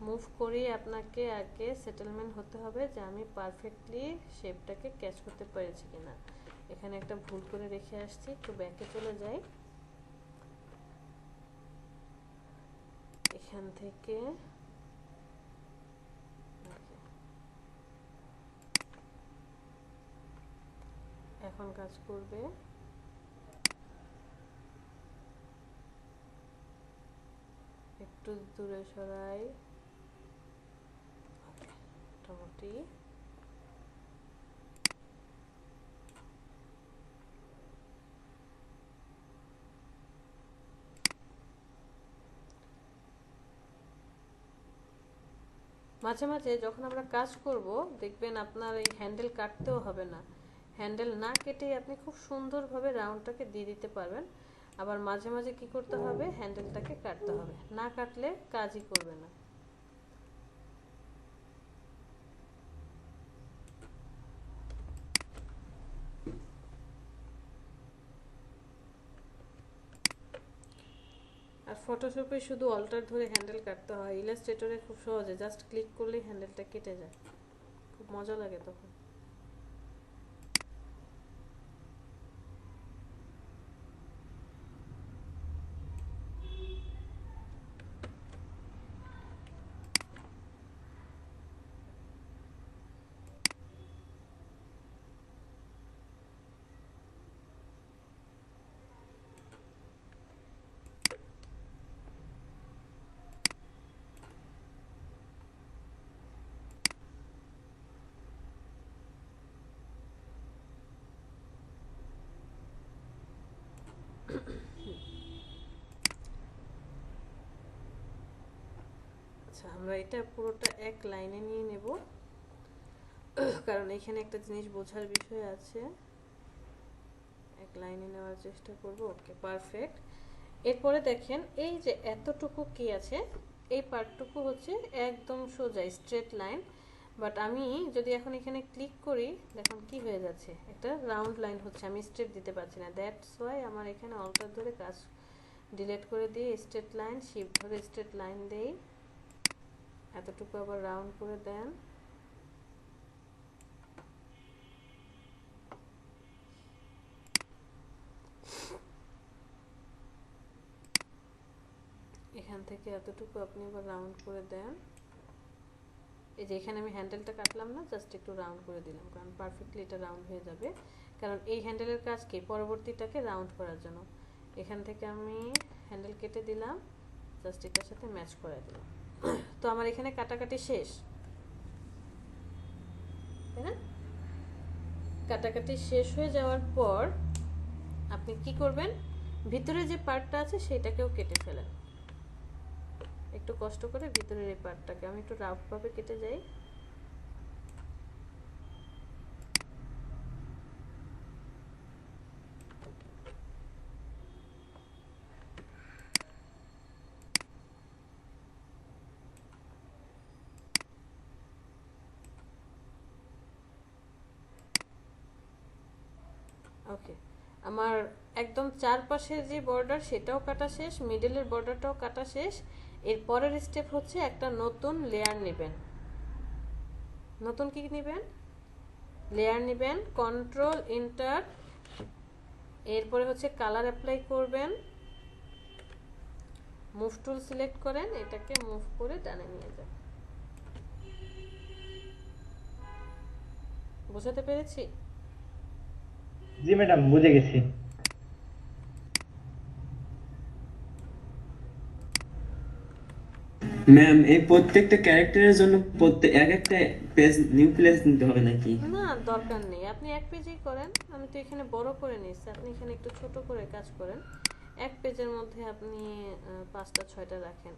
মুভ করি, আপনাকে আগে সেটেলমেন্ট হতে হবে যে আমি পারফেক্টলি শেপটাকে ক্যাচ করতে পেরেছি কিনা। এখানে একটা ভুল করে রেখে আসছি, একটু ব্যাকে চলে যাই। এখান থেকে এখন কাজ করবে। একটু দূরে সরাই, মোটামুটি। মাঝে মাঝে যখন আমরা কাজ করব দেখবেন আপনার এই হ্যান্ডেল কাটতেও হবে না, হ্যান্ডেল না কেটেই আপনি খুব সুন্দরভাবে রাউন্ডটাকে দিয়ে দিতে পারবেন। আবার মাঝে মাঝে কি করতে হবে, হ্যান্ডেলটাকে কাটতে হবে, না কাটলে কাজই করবে না। আর ফটোশপে শুধু অল্টার ধরে হ্যান্ডেল কাটতে হয়, ইলাস্ট্রেটরে খুব সহজে জাস্ট ক্লিক করলেই হ্যান্ডেলটা কেটে যায়, খুব মজা লাগে তখন। আচ্ছা, আমরা এটা পুরোটা এক লাইনে নিয়ে নেব, কারণ এখানে একটা জিনিস বোঝার বিষয় আছে। এক লাইনে নেওয়ার চেষ্টা করব, ওকে পারফেক্ট। এরপরে দেখেন এই যে এতটুকু কি আছে, এই পার্টটুকু হচ্ছে একদম সোজা স্ট্রেট লাইন। বাট আমি যদি এখন এখানে ক্লিক করি, দেখুন কি হয়ে যাচ্ছে, একটা রাউন্ড লাইন হচ্ছে, আমি স্ট্রেট দিতে পারছি না। দ্যাটস ওয়াই আমার এখানে অল্টার ধরে কাজ ডিলিট করে দিয়ে স্ট্রেট লাইন, শিফট ধরে স্ট্রেট লাইন দেই, এতটুকু আবার রাউন্ড করে দেন। এখান থেকে এতটুকু আপনি আবার রাউন্ড করে দেন। এই যে এখানে আমি হ্যান্ডেলটা কাটলাম না, জাস্ট একটু রাউন্ড করে দিলাম, কারণ পারফেক্টলি এটা রাউন্ড হয়ে যাবে। কারণ এই হ্যান্ডেলের কাজ কি, পরবর্তীটাকে রাউন্ড করার জন্য। এখান থেকে আমি হ্যান্ডেল কেটে দিলাম, জাস্ট এটার সাথে ম্যাচ করে দিলাম। তো আমার এখানে কাটাকাটি শেষ, তাই না? কাটাকাটি শেষ হয়ে যাওয়ার পর আপনি কি করবেন, ভিতরে যে পার্টটা আছে সেটাকেও কেটে ফেলেন। একটু কষ্ট করে ভিতরের এই পার্টটাকে আমি একটু রাফভাবে কেটে যাই। ওকে, আমার একদম চারপাশের যে বর্ডার সেটাও কাটা শেষ, মিডলের বর্ডারটাও কাটা শেষ। এর পরের স্টেপ হচ্ছে একটা নতুন লেয়ার নেবেন। নতুন কি নেবেন? লেয়ার নেবেন, কন্ট্রোল এন্টার, এরপরে হচ্ছে কালার অ্যাপ্লাই করবেন, মুভ টুল সিলেক্ট করেন, এটাকে মুভ করে টানে নিয়ে যান। বোঝাতে পেরেছি? জি ম্যাডাম, বুঝে গেছি। ম্যাম, এই প্রত্যেকটা ক্যারেক্টারের জন্য এক একটা পেজ নিউ পেজ নিতে হবে নাকি? না, দরকার নেই, আপনি এক পেজেই করেন। আমি তো এখানে বড় করে নিচ্ছি, আপনি এখানে একটু ছোট করে কাজ করেন। এক পেজের মধ্যে আপনি 5টা 6টা রাখেন,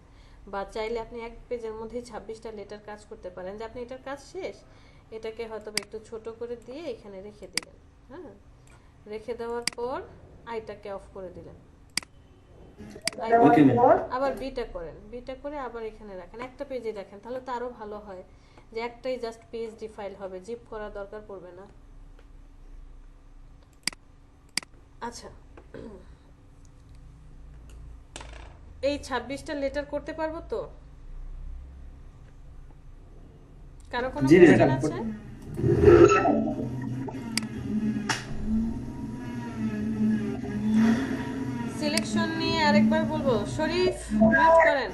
বা চাইলে আপনি এক পেজের মধ্যে 26টা লেটার কাজ করতে পারেন, যে আপনি এটার কাজ শেষ, এটাকে হয়তো একটু ছোট করে দিয়ে এখানে রেখে দিলেন। হ্যাঁ, রেখে দেওয়ার পর আইটাকে অফ করে দিলেন। Okay ma'am. আবার বিটা করেন, বিটা করে আবার এখানে রাখেন, একটা পেজে রাখেন, তাহলে তো আরো ভালো হয়, যে একটাই জাস্ট পিএইচডি ফাইল হবে, জিপ করা দরকার পড়বে না। আচ্ছা, এই 26টা লেটার করতে পারবো তো? কারো কোনো জি কোশ্চেন ম্যাডাম। আছে? সিলেকশন নিয়ে আরেকবার বলবো, শরীফ মিউট করেন।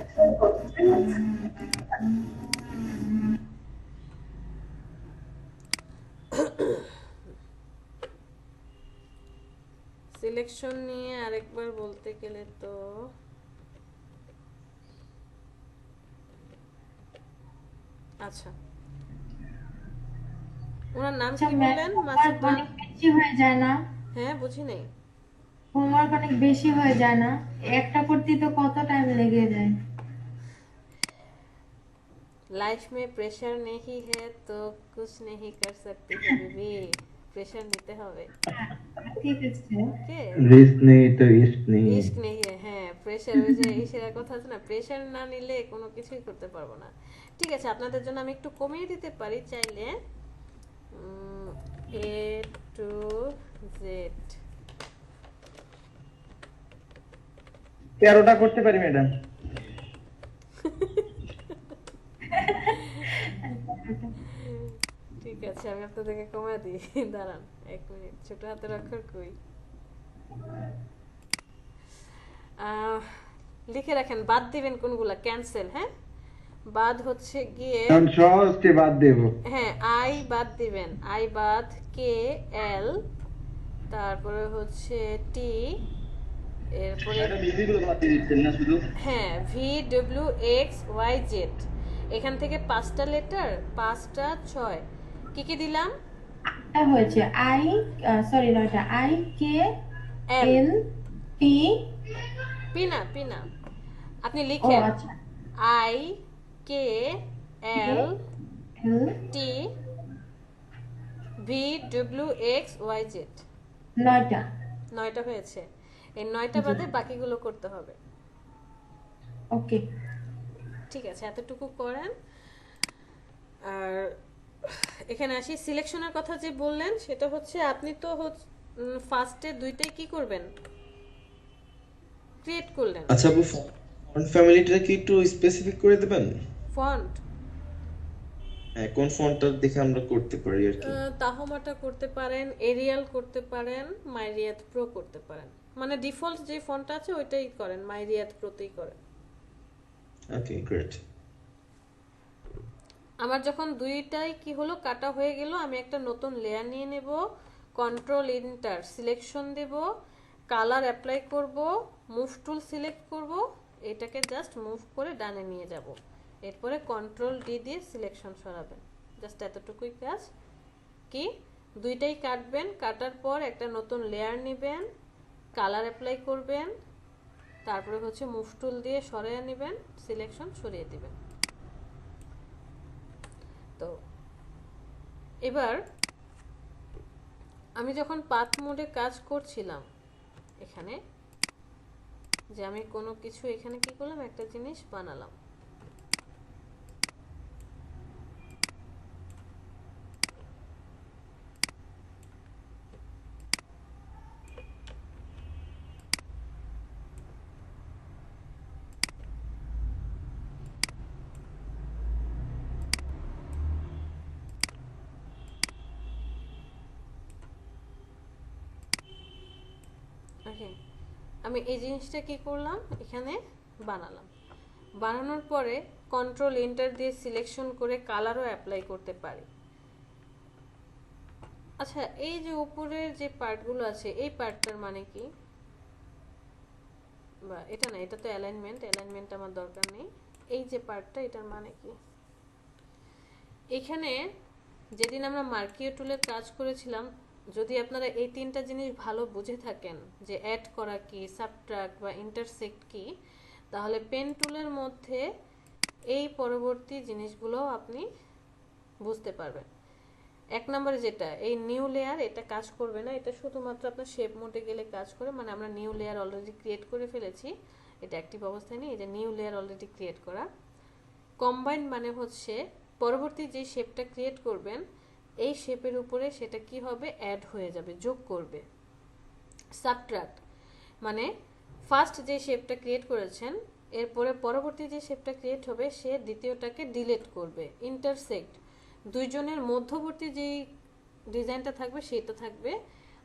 সিলেকশন নিয়ে আরেকবার বলতে গেলে তো আচ্ছা, ওনার নাম আচ্ছা কি ম্যাম, বললেন? হোমওয়ার্ক মাসুদা? অনেক বেশি হয়ে যায় না? হ্যাঁ, বুঝি নেই। হোমওয়ার্ক অনেক বেশি হয়ে যায় না? একটা করতেই তো কত টাইম লেগে যায়। लाइफ में प्रेशर नहीं है तो कुछ नहीं कर सकती है बीबी। প্রেশার নিতে হবে। ঠিক আছে। ওকে, রিস্ক নেই তো ইস্ক নেই। রিস্ক নেই, হ্যাঁ, প্রেশার, ওই যে ইসের কথা আছে না, প্রেশার না নিলে কোনো কিছুই করতে পারবো না। ঠিক আছে, আপনাদের জন্য আমি একটু কমিয়ে দিতে পারি চাইলে, এ টু জেড। 13টা করতে পারি ম্যাডাম। ঠিক আছে, আমি আপনাদেরকে কমিয়ে দিই। দাঁড়ান 1 মিনিট, ছোট হাতের অক্ষর কই? লিখে রাখেন, বাদ দিবেন কোনগুলা, ক্যান্সেল। হ্যাঁ, বাদ হচ্ছে গিয়ে, কারণ সহজকে বাদ দেব। হ্যাঁ, আই বাদ দিবেন, আই বাদ, কে এল, তারপরে হচ্ছে টি, এরপরে হ্যাঁ V W X Y Z. এখান থেকে 5টা লেটার, 5টা 6, কি কি দিলাম? এটা হয়েছে আই, সরি নয়টা, I K L, L T. পিনা পিনা, আপনি ও লিখেন আচ্ছা, I K L L T V W X Y Z. নয়টা। 9টা হয়েছে, এই 9টা বাদে বাকিগুলো করতে হবে। ওকে, ঠিক আছে, এতটুকু করেন। আর এখানে আসি, সিলেকশনের কথা যে বললেন, সেটা হচ্ছে আপনি তো ফার্স্টে দুইটাই কি করবেন, ক্রিয়েট করলেন আচ্ছা আপু, ফন্ট ফ্যামিলিটা কি একটু স্পেসিফিক করে দেবেন? ফন্ট। হ্যাঁ, কোন ফন্টটা দেখে আমরা করতে পারি আর কি? তাহমাটা করতে পারেন, এরিয়াল করতে পারেন, মাইরিয়াত প্রো করতে পারেন, মানে ডিফল্ট যে ফন্ট আছে ওইটাই করেন, মাইরিয়াত প্রোতেই করেন। ওকে, গ্রেট। আমার যখন দুইটাই কি হলো, কাটা হয়ে গেল, আমি একটা নতুন লেয়ার নিয়ে নেব, কন্ট্রোল এন্টার, সিলেকশন দেব, কালার অ্যাপ্লাই করব, মুভ টুল সিলেক্ট করব, এটাকে জাস্ট মুভ করে ডানে নিয়ে যাব, এরপরে কন্ট্রোল ডি দিয়ে সিলেকশন সরাবেন, জাস্ট এতটুকুই কাজ। কি, দুইটাই কাটবেন, কাটার পর একটা নতুন লেয়ার নেবেন, কালার অ্যাপ্লাই করবেন, তারপরে হচ্ছে মুভ টুল দিয়ে সরিয়ে নেবেন, সিলেকশন সরিয়ে দিবেন। তো এবার আমি যখন পাথ মোডে কাজ করছিলাম, এখানে যে আমি কোনো কিছু এখানে কি করলাম, একটা জিনিস বানালাম, ওকে, আমি এই জিনিসটা কি করলাম, এখানে বানালাম। বানানোর পরে কন্ট্রোল এন্টার দিয়ে সিলেকশন করে কালারও অ্যাপ্লাই করতে পারি। আচ্ছা, এই যে উপরের যে পার্টগুলো আছে এই পার্টটার মানে কি? বা এটা না, এটা তো অ্যালাইনমেন্ট আমার দরকার নেই। এই যে পার্টটা, এটার মানে কি? এখানে যেদিন আমরা মার্কিও টুলের কাজ করেছিলাম, যদি আপনারা এই তিনটা জিনিস ভালো বুঝে থাকেন যে অ্যাড করা কি, সাবট্রাক্ট বা ইন্টারসেক্ট কি, তাহলে পেন টুলের মধ্যে এই পরবর্তী জিনিসগুলো আপনি বুঝতে পারবেন। এক নম্বরে যেটা এই নিউ লেয়ার, এটা কাজ করবে না, এটা শুধুমাত্র আপনার শেপ মোডে গেলে কাজ করে, মানে আমরা নিউ লেয়ার অলরেডি ক্রিয়েট করে ফেলেছি, এটা অ্যাক্টিভ অবস্থায় নেই। এই যে নিউ লেয়ার অলরেডি ক্রিয়েট করা। কম্বাইন মানে হচ্ছে পরবর্তী যে শেপটা ক্রিয়েট করবেন এই শেপের উপরে সেটা কি হবে, অ্যাড হয়ে যাবে, যোগ করবে। সাবট্রাক্ট মানে ফার্স্ট যে শেপটা ক্রিয়েট করেছেন এরপরে পরবর্তী যে শেপটা ক্রিয়েট হবে সে দ্বিতীয়টাকে ডিলিট করবে। ইন্টারসেক্ট দুইজনের মধ্যবর্তী যেই ডিজাইনটা থাকবে সেটা থাকবে।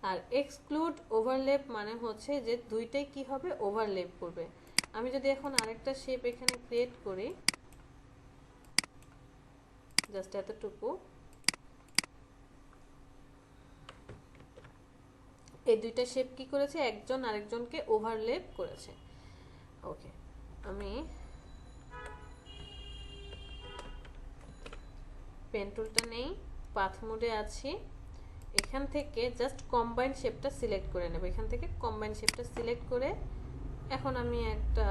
আর এক্সক্লুড ওভারলেপ মানে হচ্ছে যে দুইটাই কি হবে, ওভারলেপ করবে। আমি যদি এখন আরেকটা শেপ এখানে ক্রিয়েট করি, জাস্ট এতটুকু, এই দুইটা শেপ কি করেছে, একজন আরেকজনকে ওভারলেপ করেছে। ওকে, আমি পেন টুলটা নেই, পাথ মোডে আছি, এখান থেকে জাস্ট কম্বাইন শেপটা সিলেক্ট করে নেব। এখান থেকে কম্বাইন শেপটা সিলেক্ট করে এখন আমি একটা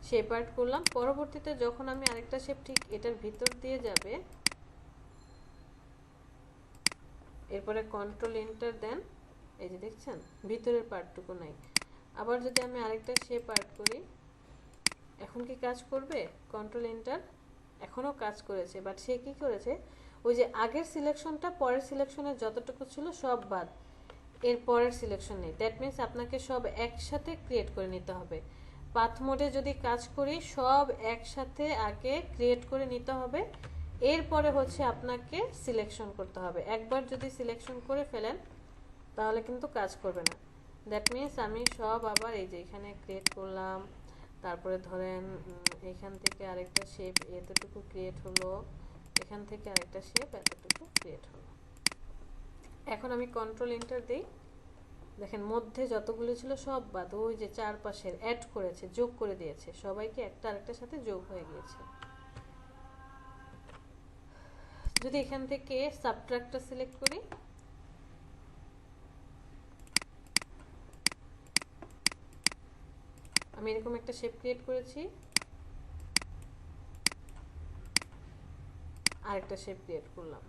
শেপ আর্ট করলাম। পরবর্তীতে যখন আমি আরেকটা শেপ ঠিক এটার ভিতর দিয়ে যাবে, এরপরে কন্ট্রোল এন্টার দেন, এই যে দেখছেন ভিতরের পার্টটুকু নাই। আবার যদি আমি আরেকটা শেপ আর্ট করি, এখন কি কাজ করবে? কন্ট্রোল এন্টার, এখনও কাজ করেছে, বাট সে কি করেছে, ওই যে আগের সিলেকশনটা পরের সিলেকশনের যতটুকু ছিল সব বাদ, এর পরের সিলেকশন নেই। দ্যাট মিনস আপনাকে সব একসাথে ক্রিয়েট করে নিতে হবে। পাথ মোডে যদি কাজ করি সব একসাথে আগে ক্রিয়েট করে নিতে হবে, এরপরে হচ্ছে আপনাকে সিলেকশন করতে হবে। একবার যদি সিলেকশন করে ফেলেন তাহলে কিন্তু কাজ করবে না। দ্যাট মিনস আমি সব আবার এই যে এখানে ক্রিয়েট করলাম, তারপরে ধরেন এখান থেকে আরেকটা শেপ এতটুকু ক্রিয়েট হলো, এখান থেকে আরেকটা শেপ এতটুকু ক্রিয়েট হলো। এখন আমি কন্ট্রোল এন্টার দিই, দেখেন মধ্যে যতগুলো ছিল সব বাদ, ওই যে চারপাশের অ্যাড করেছে, যোগ করে দিয়েছে, সবাইকে একটা আরেকটার সাথে যোগ হয়ে গিয়েছে। যদি এখান থেকে সাবট্রাক্টটা সিলেক্ট করি, আমি এরকম একটা শেপ ক্রিয়েট করেছি, আরেকটা শেপ ক্রিয়েট করলাম,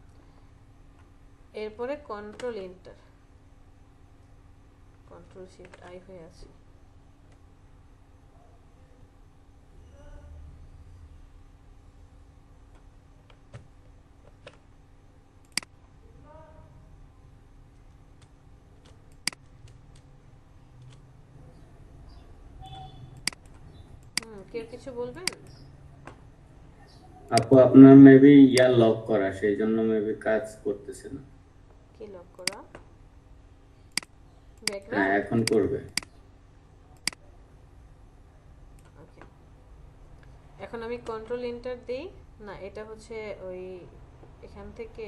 এরপরে control enter, control shift I হয়ে আছে। কেউ কিছু বলবেন? আপু আপনার মেবি লক করা, সেই জন্য মেবি কাজ করতেছে না। কি লক করা? হ্যাঁ, ব্যাকগ্রাউন্ড? এখন করবে। ওকে, এখন আমি কন্ট্রোল এন্টার দিই, না এটা হচ্ছে ওই এখান থেকে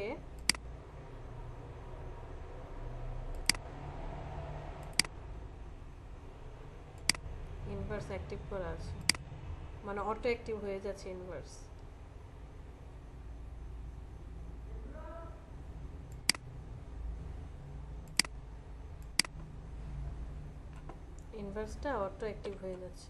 ইনভার্স অ্যাক্টিভ করা আছে, মানে অটো অ্যাক্টিভ হয়ে যাচ্ছে ইনভার্স। ইনভার্সটা অটো অ্যাক্টিভ হয়ে যাচ্ছে।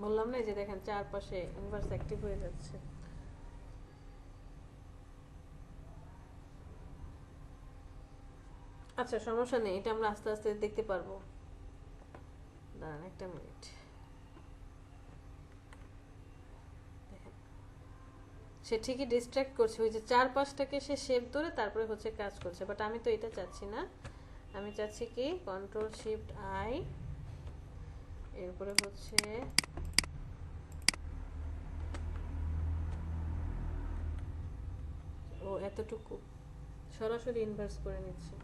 বললাম না, যে দেখেন চারপাশে ইনভার্স অ্যাক্টিভ হয়ে যাচ্ছে। আচ্ছা সমস্যা নেই, এটা আমরা আস্তে আস্তে দেখতে পারবো। দাঁড়ান একটা মিনিট, দেখেন সে ঠিকই ডিস্ট্র্যাক্ট করছে, ওই যে 4-5টাকে সে শেপ ধরে তারপরে হচ্ছে কাজ করছে, বাট আমি তো এটা চাচ্ছি না। আমি চাচ্ছি কি Ctrl+Shift+I, এরপরে হচ্ছে ও এতটুকু সরাসরি ইনভার্স করে নিচ্ছি।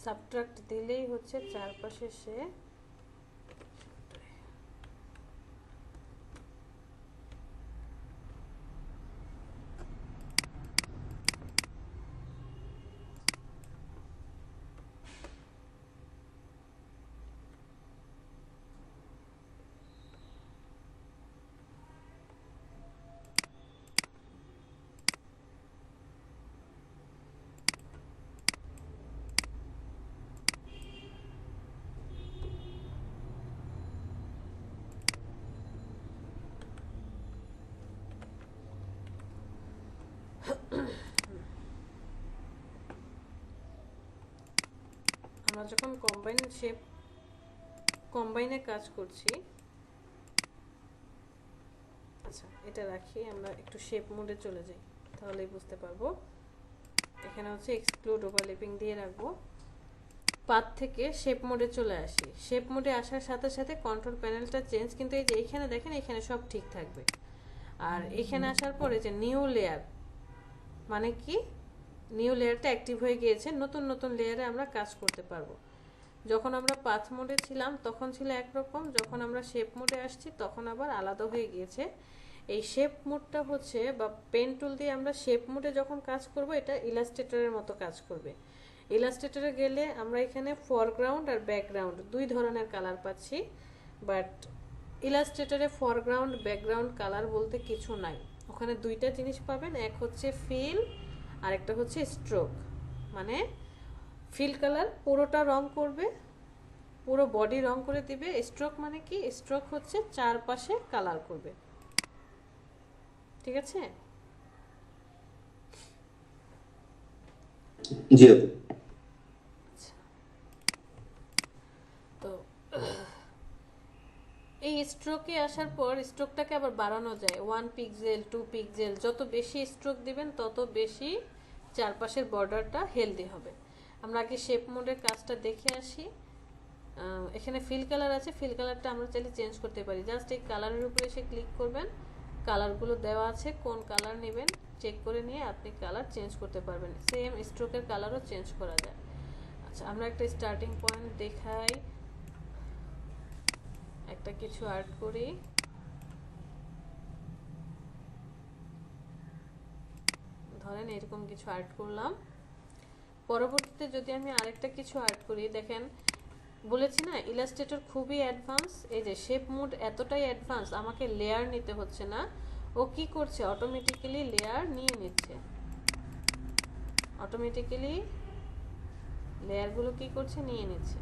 সাবট্রাক্ট দিলেই হচ্ছে চারপাশে সে আমরা যখন কম্বাইনে কাজ করছি, আচ্ছা এটা রাখি, আমরা একটু শেপ মোডে চলে যাই, তাহলেই বুঝতে পারবো। এখানে হচ্ছে এক্সক্লুড ওভারল্যাপিং দিয়ে রাখবো। পাথ থেকে শেপ মোডে চলে আসি। শেপ মোডে আসার সাথে সাথে কন্ট্রোল প্যানেলটা চেঞ্জ, কিন্তু এই যে এখানে দেখেন এখানে সব ঠিক থাকবে। আর এখানে আসার পরে যে নিউ লেয়ার, মানে কি নিউ লেয়ারটা অ্যাক্টিভ হয়ে গিয়েছে, নতুন নতুন লেয়ারে আমরা কাজ করতে পারবো। যখন আমরা পাথ মোডে ছিলাম তখন ছিল একরকম, যখন আমরা শেপ মোডে আসছি তখন আবার আলাদা হয়ে গিয়েছে। এই শেপ মোডটা হচ্ছে বা পেন টুল দিয়ে আমরা শেপ মোডে যখন কাজ করব এটা ইলাস্ট্রেটরের মতো কাজ করবে। ইলাস্ট্রেটরে গেলে আমরা এখানে ফরগ্রাউন্ড আর ব্যাকগ্রাউন্ড দুই ধরনের কালার পাচ্ছি, বাট ইলাস্ট্রেটরে ফরগ্রাউন্ড ব্যাকগ্রাউন্ড কালার বলতে কিছু নাই। ওখানে দুইটা জিনিস পাবেন, এক হচ্ছে ফিল আর একটা হচ্ছে স্ট্রোক। মানে ফিল কালার পুরোটা রং করবে, পুরো বডি রং করে দিবে। স্ট্রোক মানে কি, স্ট্রোক হচ্ছে চারপাশে কালার করবে। ঠিক আছে? জি আপু। তো এই স্ট্রোকে আসার পর স্ট্রোকটাকে আবার বাড়ানো যায়, 1 পিক্সেল 2 পিক্সেল। যত বেশি স্ট্রোক দিবেন তত বেশি চারপাশের বর্ডারটা হেলদি হবে। আমরা আগে শেপ মোডের কাজটা দেখে আসি। এখানে ফিল কালার আছে, ফিল কালারটা আমরা চাইলে চেঞ্জ করতে পারি। জাস্ট এই কালারের উপরে এসে ক্লিক করবেন, কালারগুলো দেওয়া আছে, কোন কালার নেবেন চেক করে নিয়ে আপনি কালার চেঞ্জ করতে পারবেন। সেম স্ট্রোকের কালারও চেঞ্জ করা যায়। আচ্ছা আমরা একটা স্টার্টিং পয়েন্ট দেখাই, একটা কিছু আর্ট করি। ধরেন এরকম কিছু আর্ট করলাম। পরবর্তীতে যদি আমি আরেকটা কিছু আর্ট করি, দেখেন বলেছি না ইলাস্ট্রেটর খুবই অ্যাডভান্স। এই যে শেপ মোড এতটাই অ্যাডভান্স, আমাকে লেয়ার নিতে হচ্ছে না। ও কি করছে, অটোমেটিক্যালি লেয়ার নিয়ে নিচ্ছে। অটোমেটিক্যালি লেয়ারগুলো কি করছে, নিয়ে নিচ্ছে।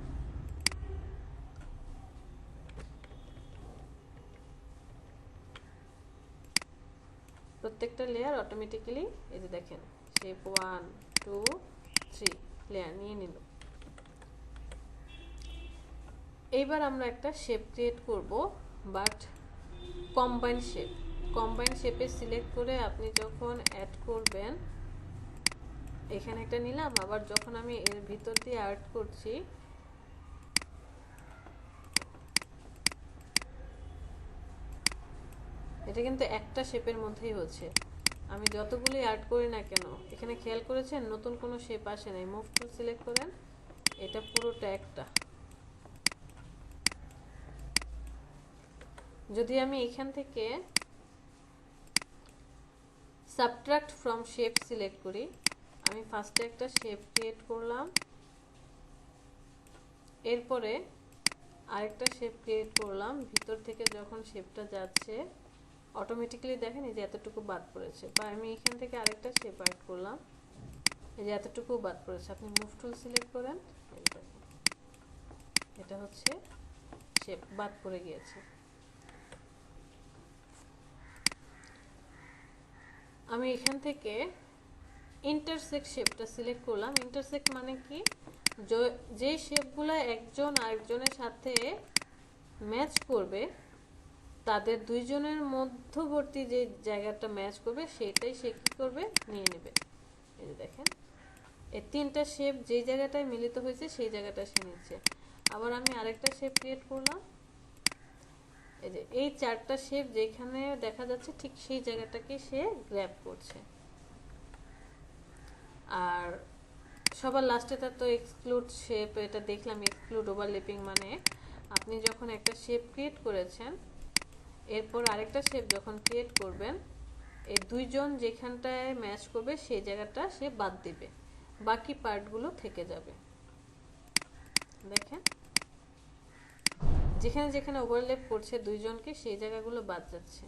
প্রত্যেকটা লেয়ার অটোমেটিক্যালি এই যে দেখেন শেপ 1 2 3 লেয়ার নিয়ে নিল। এইবার আমরা একটা শেপ ক্রিয়েট করব, বাট কম্বাইন শেপ। কম্বাইন শেপে সিলেক্ট করে আপনি যখন অ্যাড করবেন, এখানে একটা নিলাম, আবার যখন আমি এর ভিতর দিয়ে আর্ট করছি এটা কিন্তু একটা শেপের মধ্যেই হচ্ছে। আমি যতগুলি আর্ট করি না কেন, এখানে খেয়াল করেছেন নতুন কোনো শেপ আসে নাই। মুভ টুল সিলেক্ট করেন, এটা পুরোটা একটা। যদি আমি এখান থেকে সাবট্রাক্ট ফ্রম শেপ সিলেক্ট করি, আমি ফার্স্টে একটা শেপ ক্রিয়েট করলাম, এরপরে আরেকটা শেপ ক্রিয়েট করলাম। ভিতর থেকে যখন শেপটা যাচ্ছে অটোমেটিক্যালি দেখেন এই যে এতটুকু বাদ পড়েছে। বা আমি এখান থেকে আরেকটা শেপ অ্যাড করলাম, এই যে এতটুকু বাদ পড়েছে। আপনি মুভ টুল সিলেক্ট করেন, এটা হচ্ছে শেপ বাদ পড়ে গিয়েছে। আমি এখান থেকে ইন্টারসেক্ট শেপটা সিলেক্ট করলাম। ইন্টারসেক্ট মানে কি, যে শেপগুলো একজন আরেকজনের সাথে ম্যাচ করবে, তাদের দুইজনের মধ্যবর্তী যে জায়গাটা ম্যাচ করবে সেটাই সে কী করবে, নিয়ে নেবে। এই যে দেখেন, এই তিনটা শেপ যেই জায়গাটায় মিলিত হয়েছে সেই জায়গাটা সে নিচ্ছে। আবার আমি আরেকটা শেপ ক্রিয়েট করলাম, এই যে এই চারটা শেপ যেখানে দেখা যাচ্ছে ঠিক সেই জায়গাটাকে সে গ্র্যাব করছে। আর সবার লাস্টে তার তো এক্সক্লুড শেপ, এটা দেখলাম এক্সক্লুড ওভারল্যাপিং মানে আপনি যখন একটা শেপ ক্রিয়েট করেছেন এরপর আরেকটা শেপ যখন ক্রিয়েট করবেন, এই দুইজন যেখানটায় ম্যাচ করবে সেই জায়গাটা সে বাদ দিবে, বাকি পার্টগুলো থেকে যাবে। দেখেন যেখানে যেখানে ওভারল্যাপ করছে দুইজনকে সেই জায়গাগুলো বাদ যাচ্ছে।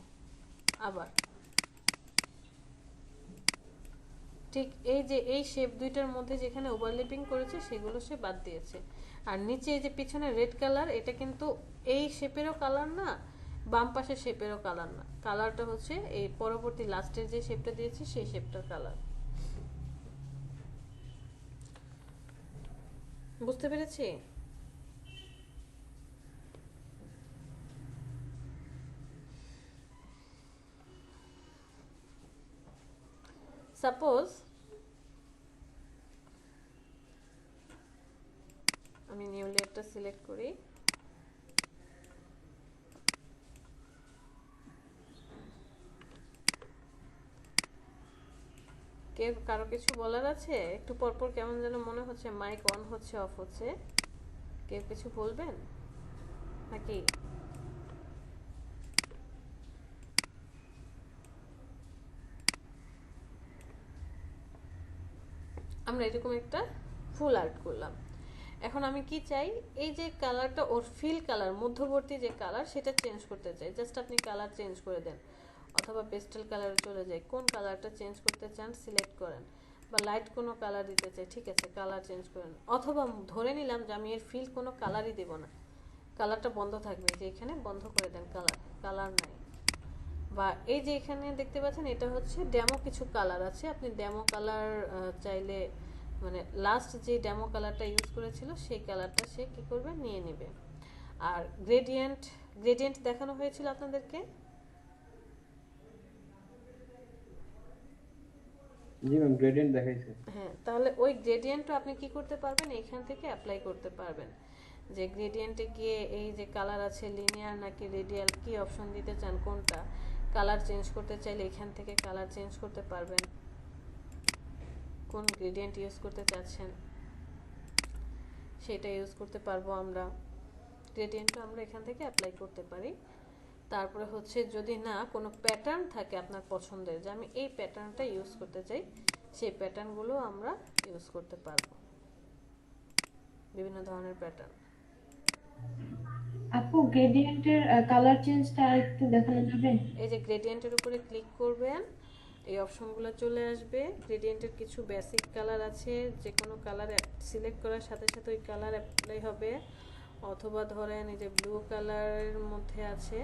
আবার ঠিক এই যে এই শেপ দুইটার মধ্যে যেখানে ওভারল্যাপিং করেছে সেগুলো সে বাদ দিয়েছে। আর নিচে এই যে পিছনে রেড কালার, এটা কিন্তু এই শেপেরও কালার না, বাম পাশের শেপেরও কালার না, কালারটা হচ্ছে এই পরবর্তী লাস্টের যে শেপটা দিয়েছি সেই শেপটার কালার। বুঝতে পেরেছি? সাপোজ আমি নিউ লেয়ারটা সিলেক্ট করি, কারো কিছু বলার আছে? একটু পরপর কেমন যেন মনে হচ্ছে মাইক অন হচ্ছে অফ হচ্ছে, কেউ কিছু বলবেন নাকি? আমরা এরকম একটা ফুল আর্ট করলাম। এখন আমি কি চাই, এই যে কালারটা ওর ফিল কালার মধ্যবর্তী যে কালার সেটা চেঞ্জ করতে চাই। জাস্ট আপনি কালার চেঞ্জ করে দেন, অথবা পেস্টেল কালারে চলে যায়, কোন কালারটা চেঞ্জ করতে চান সিলেক্ট করেন, বা লাইট কোনো কালার দিতে চাই, ঠিক আছে কালার চেঞ্জ করেন। অথবা ধরে নিলাম যে আমি এর ফিল কোনো কালারই দেব না, কালারটা বন্ধ থাকবে, যে এখানে বন্ধ করে দেন, কালার নাই। বা এই যে এখানে দেখতে পাচ্ছেন এটা হচ্ছে ডেমো কিছু কালার আছে, আপনি ডেমো কালার চাইলে মানে লাস্ট যে ডেমো কালারটা ইউজ করেছিল সেই কালারটা সে কি করবে, নিয়ে নেবে। আর গ্রেডিয়েন্ট দেখানো হয়েছিল আপনাদেরকে, জি ম্যাম গ্রেডিয়েন্ট দেখাইছে। হ্যাঁ, তাহলে ওই গ্রেডিয়েন্টও আপনি কি করতে পারবেন, এখান থেকে অ্যাপ্লাই করতে পারবেন। যে গ্রেডিয়েন্টে গিয়ে এই যে কালার আছে লিনিয়ার নাকি রেডিয়াল, কি অপশন দিতে চান, কোনটা কালার চেঞ্জ করতে চাইলে এখান থেকে কালার চেঞ্জ করতে পারবেন, কোন গ্রেডিয়েন্ট ইউজ করতে চাচ্ছেন সেটা ইউজ করতে পারবো আমরা। গ্রেডিয়েন্টও আমরা এখান থেকে অ্যাপ্লাই করতে পারি। তারপরে হচ্ছে যদি না কোনো প্যাটার্ন থাকে আপনার পছন্দের, যে আমি এই প্যাটার্নটা ইউজ করতে চাই, সেই প্যাটার্নগুলো আমরা ইউজ করতে পারবো, বিভিন্ন ধরনের প্যাটার্ন। আপু গ্রেডিয়েন্টের কালার চেঞ্জটা একটু দেখানো যাবে? এই যে গ্রেডিয়েন্টের উপরে ক্লিক করবেন, এই অপশনগুলো চলে আসবে। গ্রেডিয়েন্টের কিছু বেসিক কালার আছে, যে কোনো কালার সিলেক্ট করার সাথে সাথে ওই কালার অ্যাপ্লাই হবে। অথবা ধরেন এই যে ব্লু কালারের মধ্যে আছে,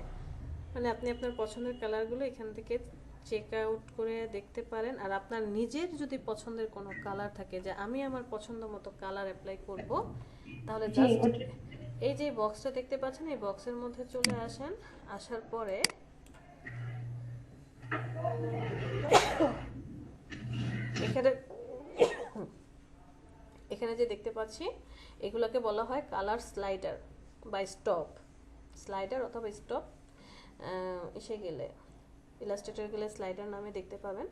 মানে আপনি আপনার পছন্দের কালারগুলো এখান থেকে চেক আউট করে দেখতে পারেন। আর আপনার নিজের যদি পছন্দের কোনো কালার থাকে, যে আমি আমার পছন্দ মতো কালার অ্যাপ্লাই করব, তাহলে জি, জাস্ট ওটা এই যে বক্সটা দেখতে পাচ্ছেন, এই বক্সের মধ্যে চলে আসেন। আসার পরে এখানে যে দেখতে পাচ্ছি এগুলোকে বলা হয় কালার স্লাইডার বা স্টপ, স্লাইডার অথবা স্টপ। এসে গেলে ইলাস্ট্রেটর গেলে স্লাইডার নামে দেখতে পাবেন।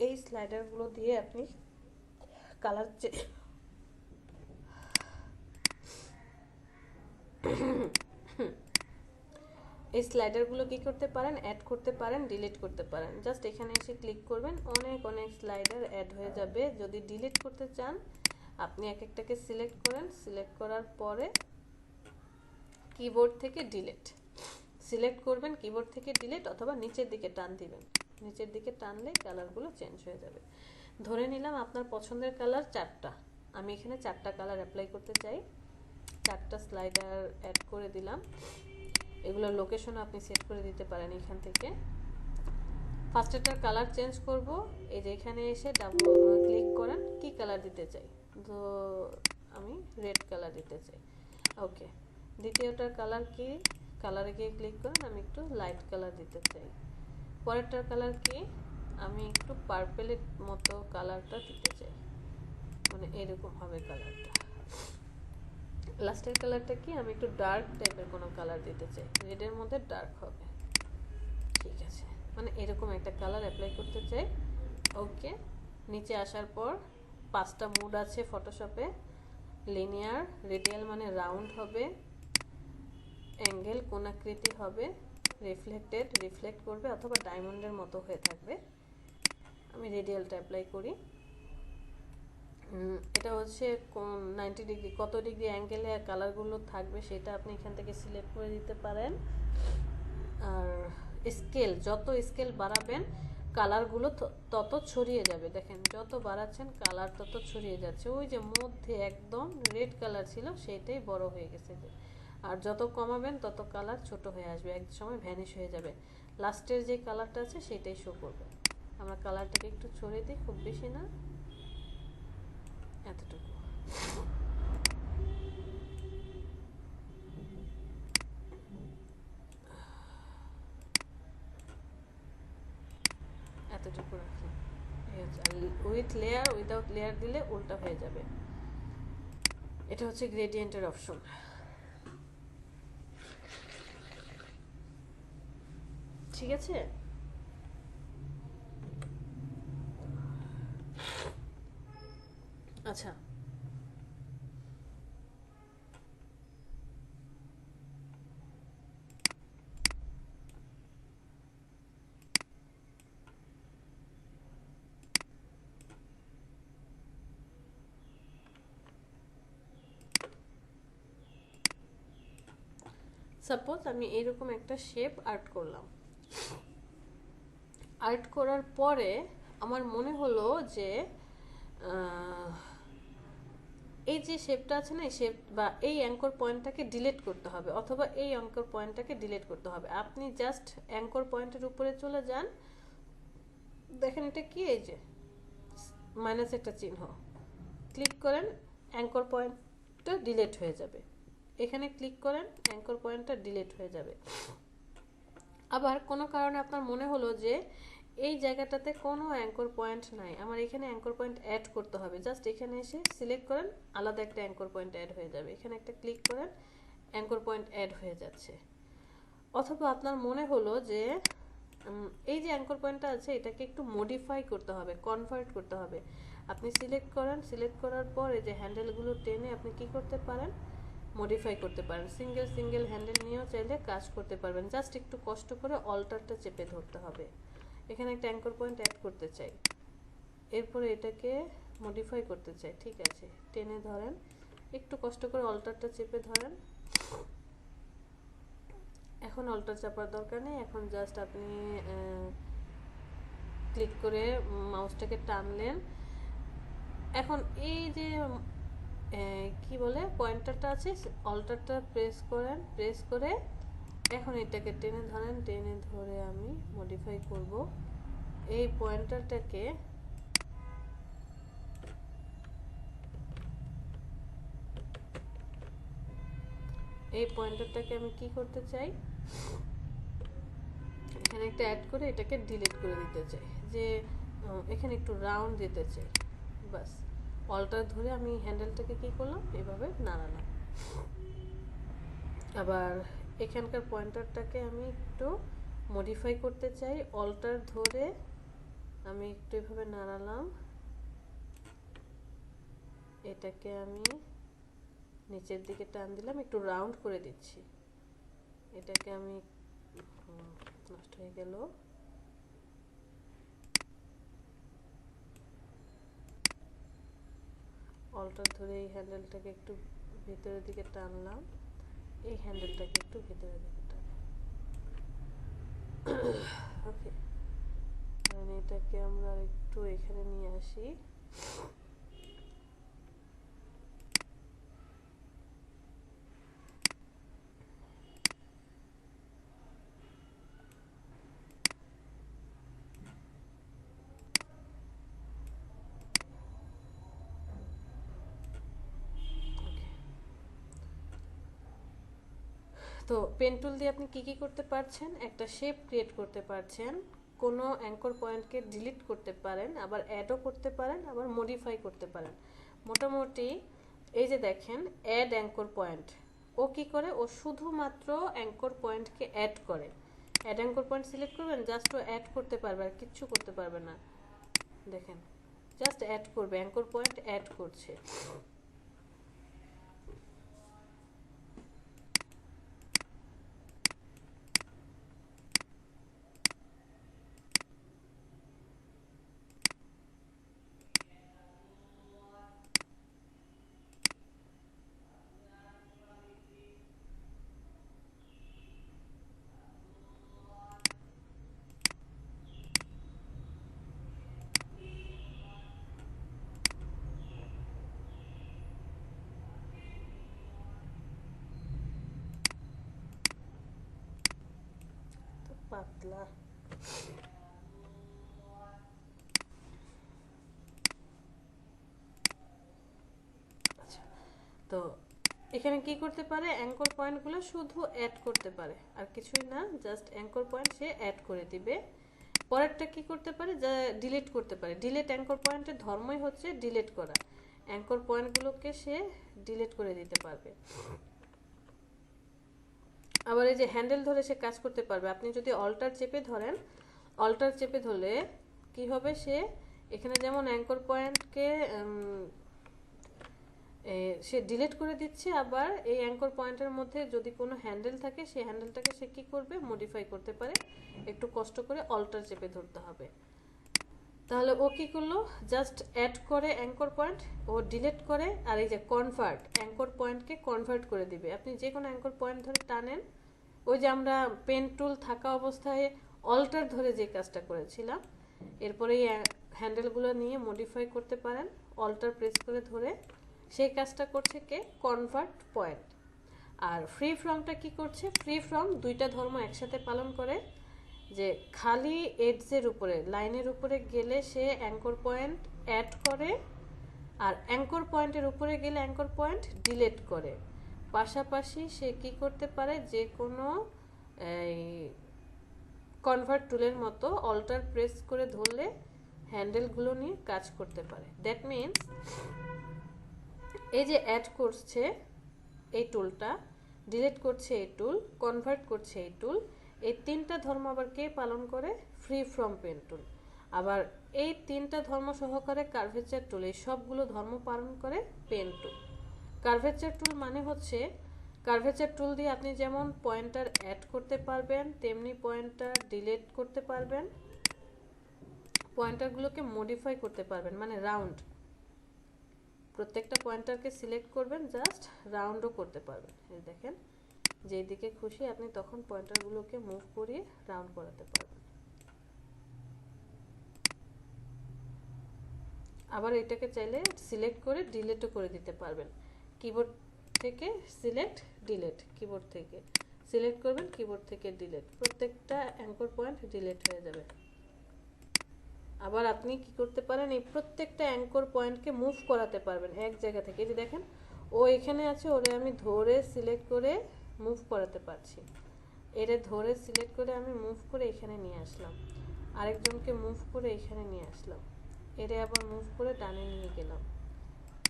এই স্লাইডারগুলো দিয়ে আপনি কালার এই স্লাইডারগুলো কি করতে পারেন, অ্যাড করতে পারেন, ডিলিট করতে পারেন। জাস্ট এখানে এসে ক্লিক করবেন, অনেক স্লাইডার অ্যাড হয়ে যাবে। যদি ডিলিট করতে চান আপনি এক একটাকে সিলেক্ট করেন, সিলেক্ট করার পরে কিবোর্ড থেকে ডিলিট সিলেক্ট করবেন, কিবোর্ড থেকে ডিলিট, অথবা নিচের দিকে টান দিবেন, নিচের দিকে টানলে কালারগুলো চেঞ্জ হয়ে যাবে। ধরে নিলাম আপনার পছন্দের কালার 4টা, আমি এখানে 4টা কালার অ্যাপ্লাই করতে চাই। 4টা স্লাইডার অ্যাড করে দিলাম। এগুলোর লোকেশন আপনি সেট করে দিতে পারেন এখান থেকে। ফার্স্টেরটার কালার চেঞ্জ করব, এই যে এখানে এসে ক্লিক করেন কি কালার দিতে চাই, তো আমি রেড কালার দিতে চাই। ওকে, দ্বিতীয়টার কালার কি, কালারে গিয়ে ক্লিক করেন, আমি একটু লাইট কালার দিতে চাই। পরেরটার কালার কি, আমি একটু পার্পেলের মতো কালারটা দিতে চাই, মানে এরকম হবে কালারটা। লাস্টের কালারটা কি, আমি একটু ডার্ক টাইপের কোনো কালার দিতে চাই, রেডের মধ্যে ডার্ক হবে। ঠিক আছে, মানে এরকম একটা কালার অ্যাপ্লাই করতে চাই। ওকে, নিচে আসার পর 5টা মুড আছে ফটোশপে। লিনিয়ার, রেডিয়াল মানে রাউন্ড হবে, অ্যাঙ্গেল কোণাকৃতি হবে, রিফ্লেক্টেড রিফ্লেক্ট করবে অথবা ডায়মন্ডের মতো হয়ে থাকবে। আমি রেডিয়ালটা অ্যাপ্লাই করি। এটা হচ্ছে কোন 90 ডিগ্রি, কত ডিগ্রি অ্যাঙ্গেলে কালারগুলো থাকবে সেটা আপনি এখান থেকে সিলেক্ট করে দিতে পারেন। আর স্কেল, যত স্কেল বাড়াবেন কালারগুলো তত ছড়িয়ে যাবে। দেখেন যত বাড়াচ্ছেন কালার তত ছড়িয়ে যাচ্ছে। ওই যে মধ্যে একদম রেড কালার ছিল সেটাই বড় হয়ে গেছে, আর যত কমাবেন তত কালার ছোট হয়ে আসবে, এক সময় ভ্যানিশ হয়ে যাবে। লাস্টের যে কালারটা আছে সেটাই শো করবে। আমরা কালারটাকে একটু ছড়িয়ে দিই, খুব বেশি না, এতটুকু। এতটুকু রাখলাম। উইথ লেয়ার উইদাউট লেয়ার দিলে উল্টা হয়ে যাবে। এটা হচ্ছে গ্রেডিয়েন্টের অপশন। ঠিক আছে, আচ্ছা সাপোজ আমি এরকম একটা শেপ আর্ট করলাম। আর্ট করার পরে আমার মনে হলো যে এই যে শেপটা আছে না, এই শেপ বা এই অ্যাঙ্কর পয়েন্টটাকে ডিলিট করতে হবে, অথবা এই অ্যাঙ্কর পয়েন্টটাকে ডিলিট করতে হবে। আপনি জাস্ট অ্যাঙ্কর পয়েন্টের উপরে চলে যান, দেখেন এটা কি, এই যে মাইনাস একটা চিহ্ন, ক্লিক করেন, অ্যাঙ্কর পয়েন্টটা ডিলিট হয়ে যাবে। এখানে ক্লিক করেন, অ্যাঙ্কর পয়েন্টটা ডিলিট হয়ে যাবে। আবার কোনো কারণে আপনার মনে হলো যে এই জায়গাটাতে কোনো অ্যাঙ্কর পয়েন্ট নাই, আমার এখানে অ্যাঙ্কর পয়েন্ট অ্যাড করতে হবে, জাস্ট এখানে এসে সিলেক্ট করেন, আলাদা একটা অ্যাঙ্কর পয়েন্ট অ্যাড হয়ে যাবে। এখানে একটা ক্লিক করেন, অ্যাঙ্কর পয়েন্ট অ্যাড হয়ে যাচ্ছে। অথবা আপনার মনে হলো যে এই যে অ্যাঙ্কর পয়েন্টটা আছে এটাকে একটু মডিফাই করতে হবে, কনভার্ট করতে হবে। আপনি সিলেক্ট করেন, সিলেক্ট করার পর এই যে হ্যান্ডেলগুলো টেনে আপনি কি করতে পারেন, মডিফাই করতে পারেন। সিঙ্গেল সিঙ্গেল হ্যান্ডেল নিয়েও চাইলে কাজ করতে পারবেন। জাস্ট একটু কষ্ট করে অল্টারটা চেপে ধরতে হবে। এখানে একটা অ্যাঙ্কর পয়েন্ট অ্যাড করতে চাই, এরপরে এটাকে মডিফাই করতে চাই। ঠিক আছে, টেনে ধরেন, একটু কষ্ট করে অল্টারটা চেপে ধরেন। এখন অল্টার চাপার দরকার নেই, এখন জাস্ট আপনি ক্লিক করে মাউসটাকে টানলেন। এখন এই যে কি বলে পয়েন্টারটা আছে, অল্টারটা প্রেস করেন, প্রেস করে এখন এটাকে টেনে ধরেন, টেনে ধরে আমি মডিফাই করব। এই পয়েন্টারটাকে আমি কি করতে চাই, এখানে একটা অ্যাড করে এটাকে ডিলিট করে দিতে চাই, যে এখানে একটু রাউন্ড দিতে চাই। বাস, অল্টার ধরে আমি হ্যান্ডেলটাকে কি করলাম, এভাবে নাড়ালাম। আবার এখানকার পয়েন্টারটাকে আমি একটু মডিফাই করতে চাই, অল্টার ধরে আমি একটু এভাবে নাড়ালাম, এটাকে আমি নিচের দিকে টান দিলাম, একটু রাউন্ড করে দিচ্ছি। এটাকে আমি নষ্ট হয়ে গেল, অল্টার ধরে এই হ্যান্ডেলটাকে একটু ভিতরের দিকে টানলাম, এই হ্যান্ডেলটাকে একটু ভিতরের দিকে টানলাম। ওকে, এটাকে আমরা একটু এখানে নিয়ে আসি। তো পেন টুল দিয়ে আপনি কি কি করতে পারছেন, একটা শেপ ক্রিয়েট করতে পারছেন, কোনো অ্যাঙ্কর পয়েন্টকে ডিলিট করতে পারেন, আবার অ্যাডও করতে পারেন, আবার মডিফাই করতে পারেন। মোটামুটি এই যে দেখেন অ্যাড অ্যাঙ্কর পয়েন্ট, ও কি করে, ও শুধুমাত্র অ্যাঙ্কর পয়েন্টকে অ্যাড করে। অ্যাড অ্যাঙ্কর পয়েন্ট সিলেক্ট করবেন, জাস্ট ও অ্যাড করতে পারবে আর কিচ্ছু করতে পারবে না। দেখেন জাস্ট অ্যাড করবে, অ্যাঙ্কর পয়েন্ট অ্যাড করছে। তো পাতলা আচ্ছা, তো এখানে কি করতে পারে, অ্যাঙ্কর পয়েন্টগুলো শুধু অ্যাড করতে পারে আর কিছুই না, জাস্ট অ্যাঙ্কর পয়েন্ট সে অ্যাড করে দিবে। পরেরটা কি করতে পারে, যা ডিলিট করতে পারে। ডিলিট অ্যাঙ্কর পয়েন্টের ধর্মই হচ্ছে ডিলিট করা, অ্যাঙ্কর পয়েন্টগুলোকে সে ডিলিট করে দিতে পারবে। আবার এই যে হ্যান্ডেল ধরে সে কাজ করতে পারবে। আপনি যদি অল্টার চেপে ধরেন, অল্টার চেপে ধরলে কি হবে, সে এখানে যেমন অ্যাঙ্কর পয়েন্টকে সে ডিলিট করে দিচ্ছে, আবার এই অ্যাঙ্কর পয়েন্টের মধ্যে যদি কোনো হ্যান্ডেল থাকে সেই হ্যান্ডেলটাকে সে কি করবে, মডিফাই করতে পারে। একটু কষ্ট করে অল্টার চেপে ধরতে হবে। তাহলে ও কি করলো, জাস্ট অ্যাড করে অ্যাঙ্কর পয়েন্ট, ও ডিলিট করে, আর এই যে কনভার্ট, অ্যাঙ্কর পয়েন্টকে কনভার্ট করে দিবে। আপনি যে কোনো অ্যাঙ্কর পয়েন্ট ধরে টানেন, ওই যে আমরা পেন টুল থাকা অবস্থায় অল্টার ধরে যে কাজটা করেছিলাম, এরপরে এই হ্যান্ডেলগুলো নিয়ে মডিফাই করতে পারেন, অল্টার প্রেস করে ধরে। সেই কাজটা করছে কে, কনভার্ট পয়েন্ট। আর ফ্রি ফ্রমটা কি করছে, ফ্রি ফ্রম দুইটা ধর্ম একসাথে পালন করে, যে খালি এডজের উপরে, লাইনের উপরে গেলে সে অ্যাঙ্কর পয়েন্ট অ্যাড করে, আর অ্যাঙ্কর পয়েন্টের উপরে গেলে অ্যাঙ্কর পয়েন্ট ডিলিট করে। পাশাপাশি সে কি করতে পারে, যে কোনো এই কনভার্ট টুলের মতো অল্টার প্রেস করে ধরলে হ্যান্ডেলগুলো নিয়ে কাজ করতে পারে। দ্যাট মিনস এই যে অ্যাড করছে এই টুলটা, ডিলিট করছে এই টুল, কনভার্ট করছে এই টুল, এই তিনটা ধর্ম আবার কে পালন করে, ফ্রি ফ্রম পেন টুল। আবার এই তিনটা ধর্ম সহকারে কার্ভেচার টুল, এই সবগুলো ধর্ম পালন করে পেন টুল। কার্ভেচার টুল মানে হচ্ছে, কার্ভেচার টুল দিয়ে আপনি যেমন পয়েন্টার অ্যাড করতে পারবেন, তেমনি পয়েন্টার ডিলিট করতে পারবেন, পয়েন্টারগুলোকে মডিফাই করতে পারবেন, মানে রাউন্ড। প্রত্যেকটা পয়েন্টারকে সিলেক্ট করবেন, জাস্ট রাউন্ডও করতে পারবেন। এই দেখেন, যেই দিকে খুশি আপনি তখন পয়েন্টারগুলোকে মুভ করিয়ে রাউন্ড করাতে পারবেন। আবার এটাকে চাইলে সিলেক্ট করে ডিলিটও করে দিতে পারবেন। কিবোর্ড থেকে সিলেক্ট ডিলিট, কিবোর্ড থেকে সিলেক্ট করবেন, কিবোর্ড থেকে ডিলিট, প্রত্যেকটা অ্যাঙ্কর পয়েন্ট ডিলিট হয়ে যাবে। আবার আপনি কি করতে পারেন, এই প্রত্যেকটা অ্যাঙ্কর পয়েন্টকে মুভ করাতে পারবেন এক জায়গা থেকে। এই যে দেখেন, ও এখানে আছে, ওরে আমি ধরে সিলেক্ট করে মুভ করাতে পারছি। এরে ধরে সিলেক্ট করে আমি মুভ করে এখানে নিয়ে আসলাম, আরেকজনকে মুভ করে এখানে নিয়ে আসলাম, এরে আবার মুভ করে ডানে নিয়ে গেলাম,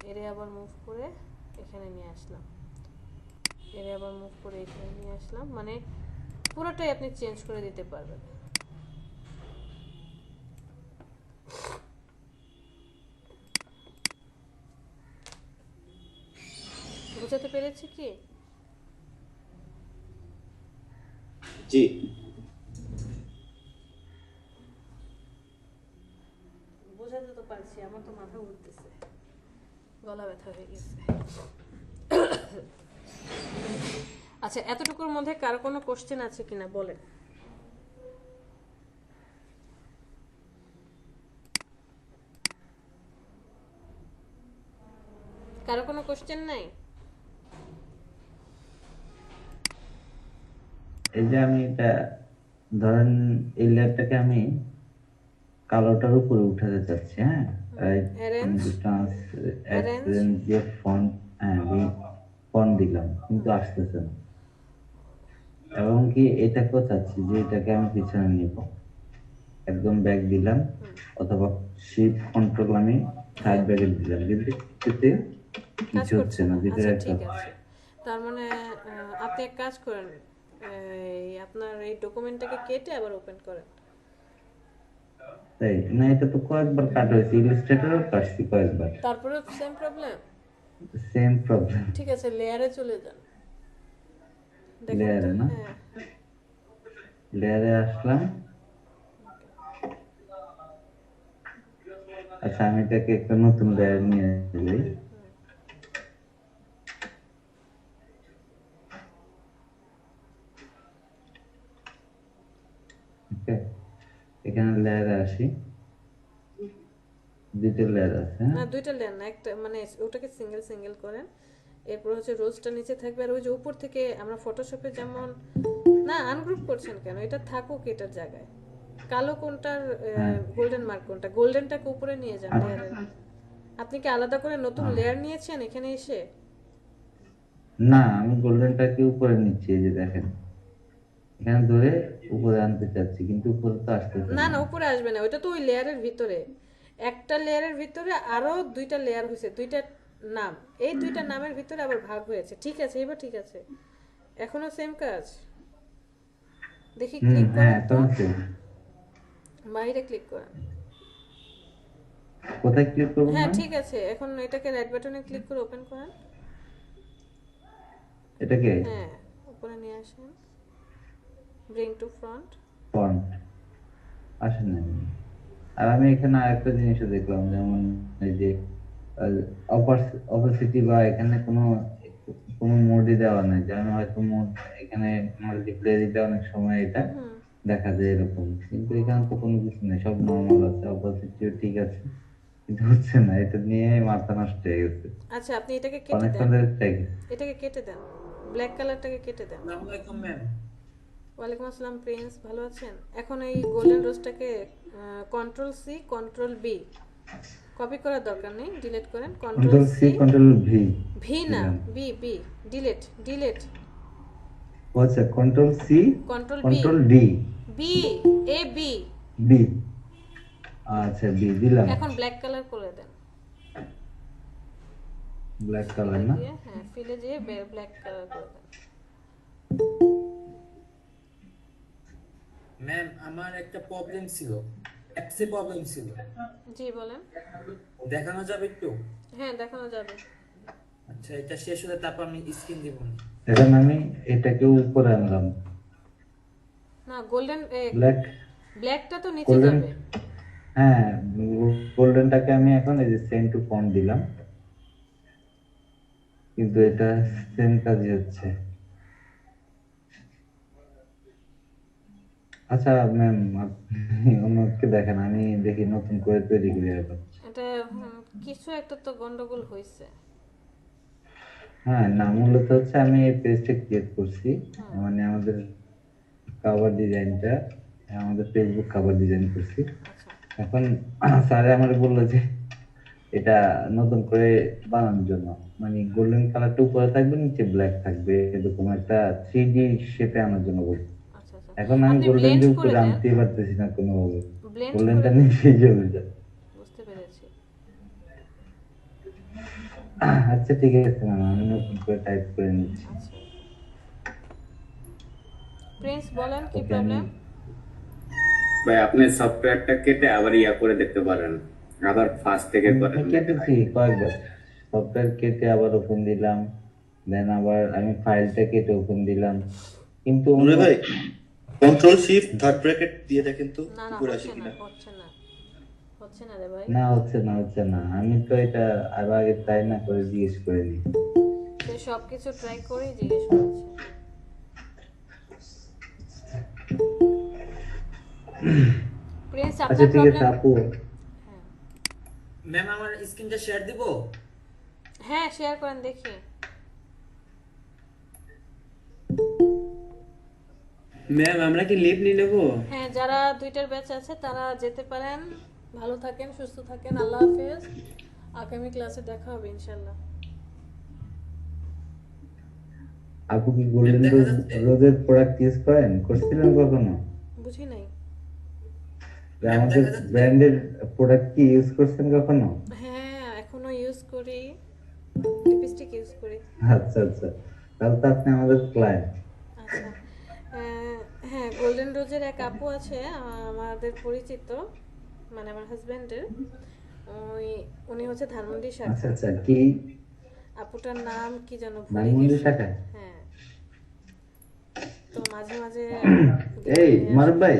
এরে আবার মুভ করে এখানে নিয়ে আসলাম, এরে আবার মুভ করে এখানে নিয়ে আসলাম। মানে পুরোটাই আপনি চেঞ্জ করে দিতে পারবেন। বুঝাতে পেরেছি কি? জি। বোঝাতে তো পারছি, আমার তো মাথা ঘুরতেছে, গলা ব্যথা হয়ে গেছে। আচ্ছা, এতটুকুর মধ্যে কারো কোনো কোশ্চেন আছে কিনা বলেন। কারো কোনো কোশ্চেন নাই? এই যে আমি এটা ধরেন এই লেয়ারটাকে আমি কালোটার উপরে উঠাতে চাচ্ছি, হ্যাঁ, দিয়ে ফন্ট দিলাম কিন্তু আসতেছে না। এবং কি এটাকেও চাচ্ছি যে এটাকে আমি পিছনে নিব, একদম ব্যাগ দিলাম, অথবা শিফট কন্ট্রোল আমি সাইড ব্যাগে দিলাম, কিন্তু কিছুতে কাজ কিছু হচ্ছে করছে না, না। যেটা আচ্ছা একটা ঠিক আছে, তার মানে আপনি এক কাজ করেন, আপনার এই ডকুমেন্টটাকে কেটে আবার ওপেন করেন। তাই না, এটা তো কয়েকবার কাট হয়েছে, ইলাস্ট্রেটরও কাটছি কয়েকবার, তারপরে সেম প্রবলেম। Same problem. ঠিক আছে, লেয়ারে চলে যান, দেখেন তো। লেয়ারে না, হ্যাঁ, লেয়ারে আসলাম। আচ্ছা আমি এটাকে একটা নতুন লেয়ার নিয়ে যাই। ওকে, এখানে লেয়ারে আসি, দুটো লেয়ার আছে, না দুইটা লেয়ার না, একটা মানে ওটাকে সিঙ্গেল সিঙ্গেল করেন। এরপর হচ্ছে রোজটা নিচে থাকবে, আর ওই যে উপর থেকে আমরা ফটোশপে যেমন, না আনগ্রুপ করছেন কেন, এটা থাকুক এটার জায়গায়। কালো কোনটার হ্যাঁ। গোল্ডেন মার্ক কোনটা, গোল্ডেনটাকে উপরে নিয়ে যান আচ্ছা। লেয়ারের। আপনি কি আলাদা করে নতুন লেয়ার নিয়েছেন এখানে এসে? না, আমি গোল্ডেনটাকে উপরে নিচ্ছি, এই যে দেখেন এখানে ধরে উপরে আনতে চাচ্ছি, কিন্তু উপরে তো আসতেছে না না। না, উপরে আসবে না, ওটা তো ওই লেয়ারের ভিতরে। একটা লেয়ারের ভিতরে আরো দুইটা লেয়ার হয়েছে, দুইটা নাম, এই দুইটা নামের ভিতরে আবার ভাগ হয়েছে। ঠিক আছে, এবার ঠিক আছে। এখনো সেম কাজ। দেখি ক্লিক হ্যাঁ, করেন তো, এখন same। বাইরে ক্লিক করেন। কোথায় ক্লিক করবো হ্যাঁ না? ঠিক আছে, এখন এটাকে রাইট বাটনে ক্লিক করে ওপেন করেন। এটাকে হ্যাঁ, উপরে নিয়ে আসেন, ব্রিং টু ফ্রন্ট। ফন্ট আসে না। আর আমি এখানে আরেকটা জিনিসও দেখলাম, যেমন এই যে অপারসিটি বা এখানে কোনো কোনো মোডই দেওয়া নাই, যেমন হয়তো মোড এখানে মাল্টিপ্লে দিতে অনেক সময় এটা দেখা যায় এরকম, কিন্তু এখানে তো কোনো কিছু নেই, সব নর্মাল আছে, অপারসিটিও ঠিক আছে, কিন্তু হচ্ছে না, এটা নিয়ে মাথা নষ্ট হয়ে গেছে আচ্ছা আপনি এটাকে কেটে অনেকক্ষণ দেন, ধরে থেকে। এটাকে কেটে দেন, ব্ল্যাক কালারটাকে কেটে দেন। আসসালামু আলাইকুম ম্যাম। ওয়ালাইকুম আসসালাম প্রিন্স, ভালো আছেন? এখন এই গোল্ডেন রোজটাকে control C control B, copy করার দরকার নেই, ডিলিট করেন। Control control C C, control V V না, বি বি, ডিলিট ডিলিট, আচ্ছা, control C control B, control D B, A B. B, আচ্ছা বি দিলাম, এখন ব্ল্যাক কালার করে দেন, ব্ল্যাক কালার না, দিয়ে হ্যাঁ ফিলে যেয়ে ব্ল্যাক কালার করে দেন। ম্যাম আমার একটা প্রবলেম ছিল, অ্যাপসে প্রবলেম ছিল, জি বলেন। দেখানো যাবে একটু? হ্যাঁ দেখানো যাবে। আচ্ছা এটা শেষ হলে তারপর আমি স্ক্রিন দিব। এখন আমি এটাকে উপরে আনলাম, না গোল্ডেন, ব্ল্যাক ব্ল্যাকটা তো নিচে গোল্ডেন, যাবে। হ্যাঁ গোল্ডেনটাকে আমি এখন এই যে সেন্ড টু ফন্ট দিলাম, কিন্তু এটা সেম কাজই হচ্ছে। আচ্ছা ম্যাম, আপনি অন্যকে দেখেন, আমি দেখি নতুন করে তৈরি করি এখন। এটা কিছু একটা তো গন্ডগোল হয়েছে। হ্যাঁ না, মূলত হচ্ছে আমি এই পেজটা ক্রিয়েট করছি, মানে আমাদের কভার ডিজাইনটা, আমাদের ফেসবুক কভার ডিজাইন করছি। আচ্ছা এখন স্যারে আমার বললো যে এটা নতুন করে বানানোর জন্য, মানে গোল্ডেন কালারটা উপরে থাকবে, নিচে ব্ল্যাক থাকবে, এরকম একটা 3D শেপে আনার জন্য বলছি। আচ্ছা আচ্ছা, এখন আমি আপনি গোল্ডেন ব্লেন্ড যে করে উপরে দেন, আনতেই পারতেছি না কোনোভাবে, ব্লেন্ড গোল্ডেনটা করে, নিচেই চলে যায়। বুঝতে পেরেছি। আচ্ছা ঠিক আছে ম্যাম, আমি নতুন করে টাইপ করে নিচ্ছি। আচ্ছা প্রিন্স বলেন কি ওকে, আমি প্রবলেম? ভাই আপনি সফটওয়্যারটা কেটে আবার ইয়া করে দেখতে পারেন, আবার ফার্স্ট থেকে করেন। কেটেছি কয়েকবার, সফটওয়্যার কেটে আবার ওপেন দিলাম, দেন আবার আমি ফাইলটা কেটে ওপেন দিলাম, কিন্তু নুরে ভাই কন্ট্রোল শিফট থার্ড ব্র্যাকেট দিয়ে দেখেন তো না না উপরে আসে হচ্ছে না, কিনা। হচ্ছে না, হচ্ছে না রে ভাই। না হচ্ছে না, হচ্ছে না, আমি তো এটা আরো আগে ট্রাই না করে জিজ্ঞেস করে নিই। সে সবকিছু ট্রাই করেই জিজ্ঞেস করেছে। প্রিন্স আচ্ছা আপনার ঠিক আছে প্রবলেম? আপু, ম্যাম আমার স্ক্রিনটা শেয়ার দিব? হ্যাঁ শেয়ার করেন দেখি। ম্যাম আমরা কি লিভ নিয়ে নেবো? হ্যাঁ যারা দুইটার ব্যাচ আছে তারা যেতে পারেন। ভালো থাকেন, সুস্থ থাকেন, আল্লাহ হাফেজ। আগামী ক্লাসে দেখা হবে ইনশাল্লাহ। আপু কি গোল্ডেন রোজের প্রোডাক্ট ইউজ করছিলেন কখনো? বুঝি নাই। যে আমাদের ব্র্যান্ডের প্রোডাক্ট কি ইউজ করছেন কখনো? হ্যাঁ, এখনো ইউজ করি, লিপস্টিক ইউজ করি। আচ্ছা আচ্ছা, তাহলে তো আপনি আমাদের ক্লায়েন্ট। আচ্ছা, হ্যাঁ, গোল্ডেন রোজের এক আপু আছে আমাদের পরিচিত, মানে আমার হাজবেন্ডের। উনি হচ্ছে ধানমন্ডি আচ্ছা শাখা। আচ্ছা, কি আপুটার নাম কি যেন ভুলে ধানমন্ডি গেছি। শাখায়? হ্যাঁ, তো মাঝে মাঝে এই মারুফ ভাই,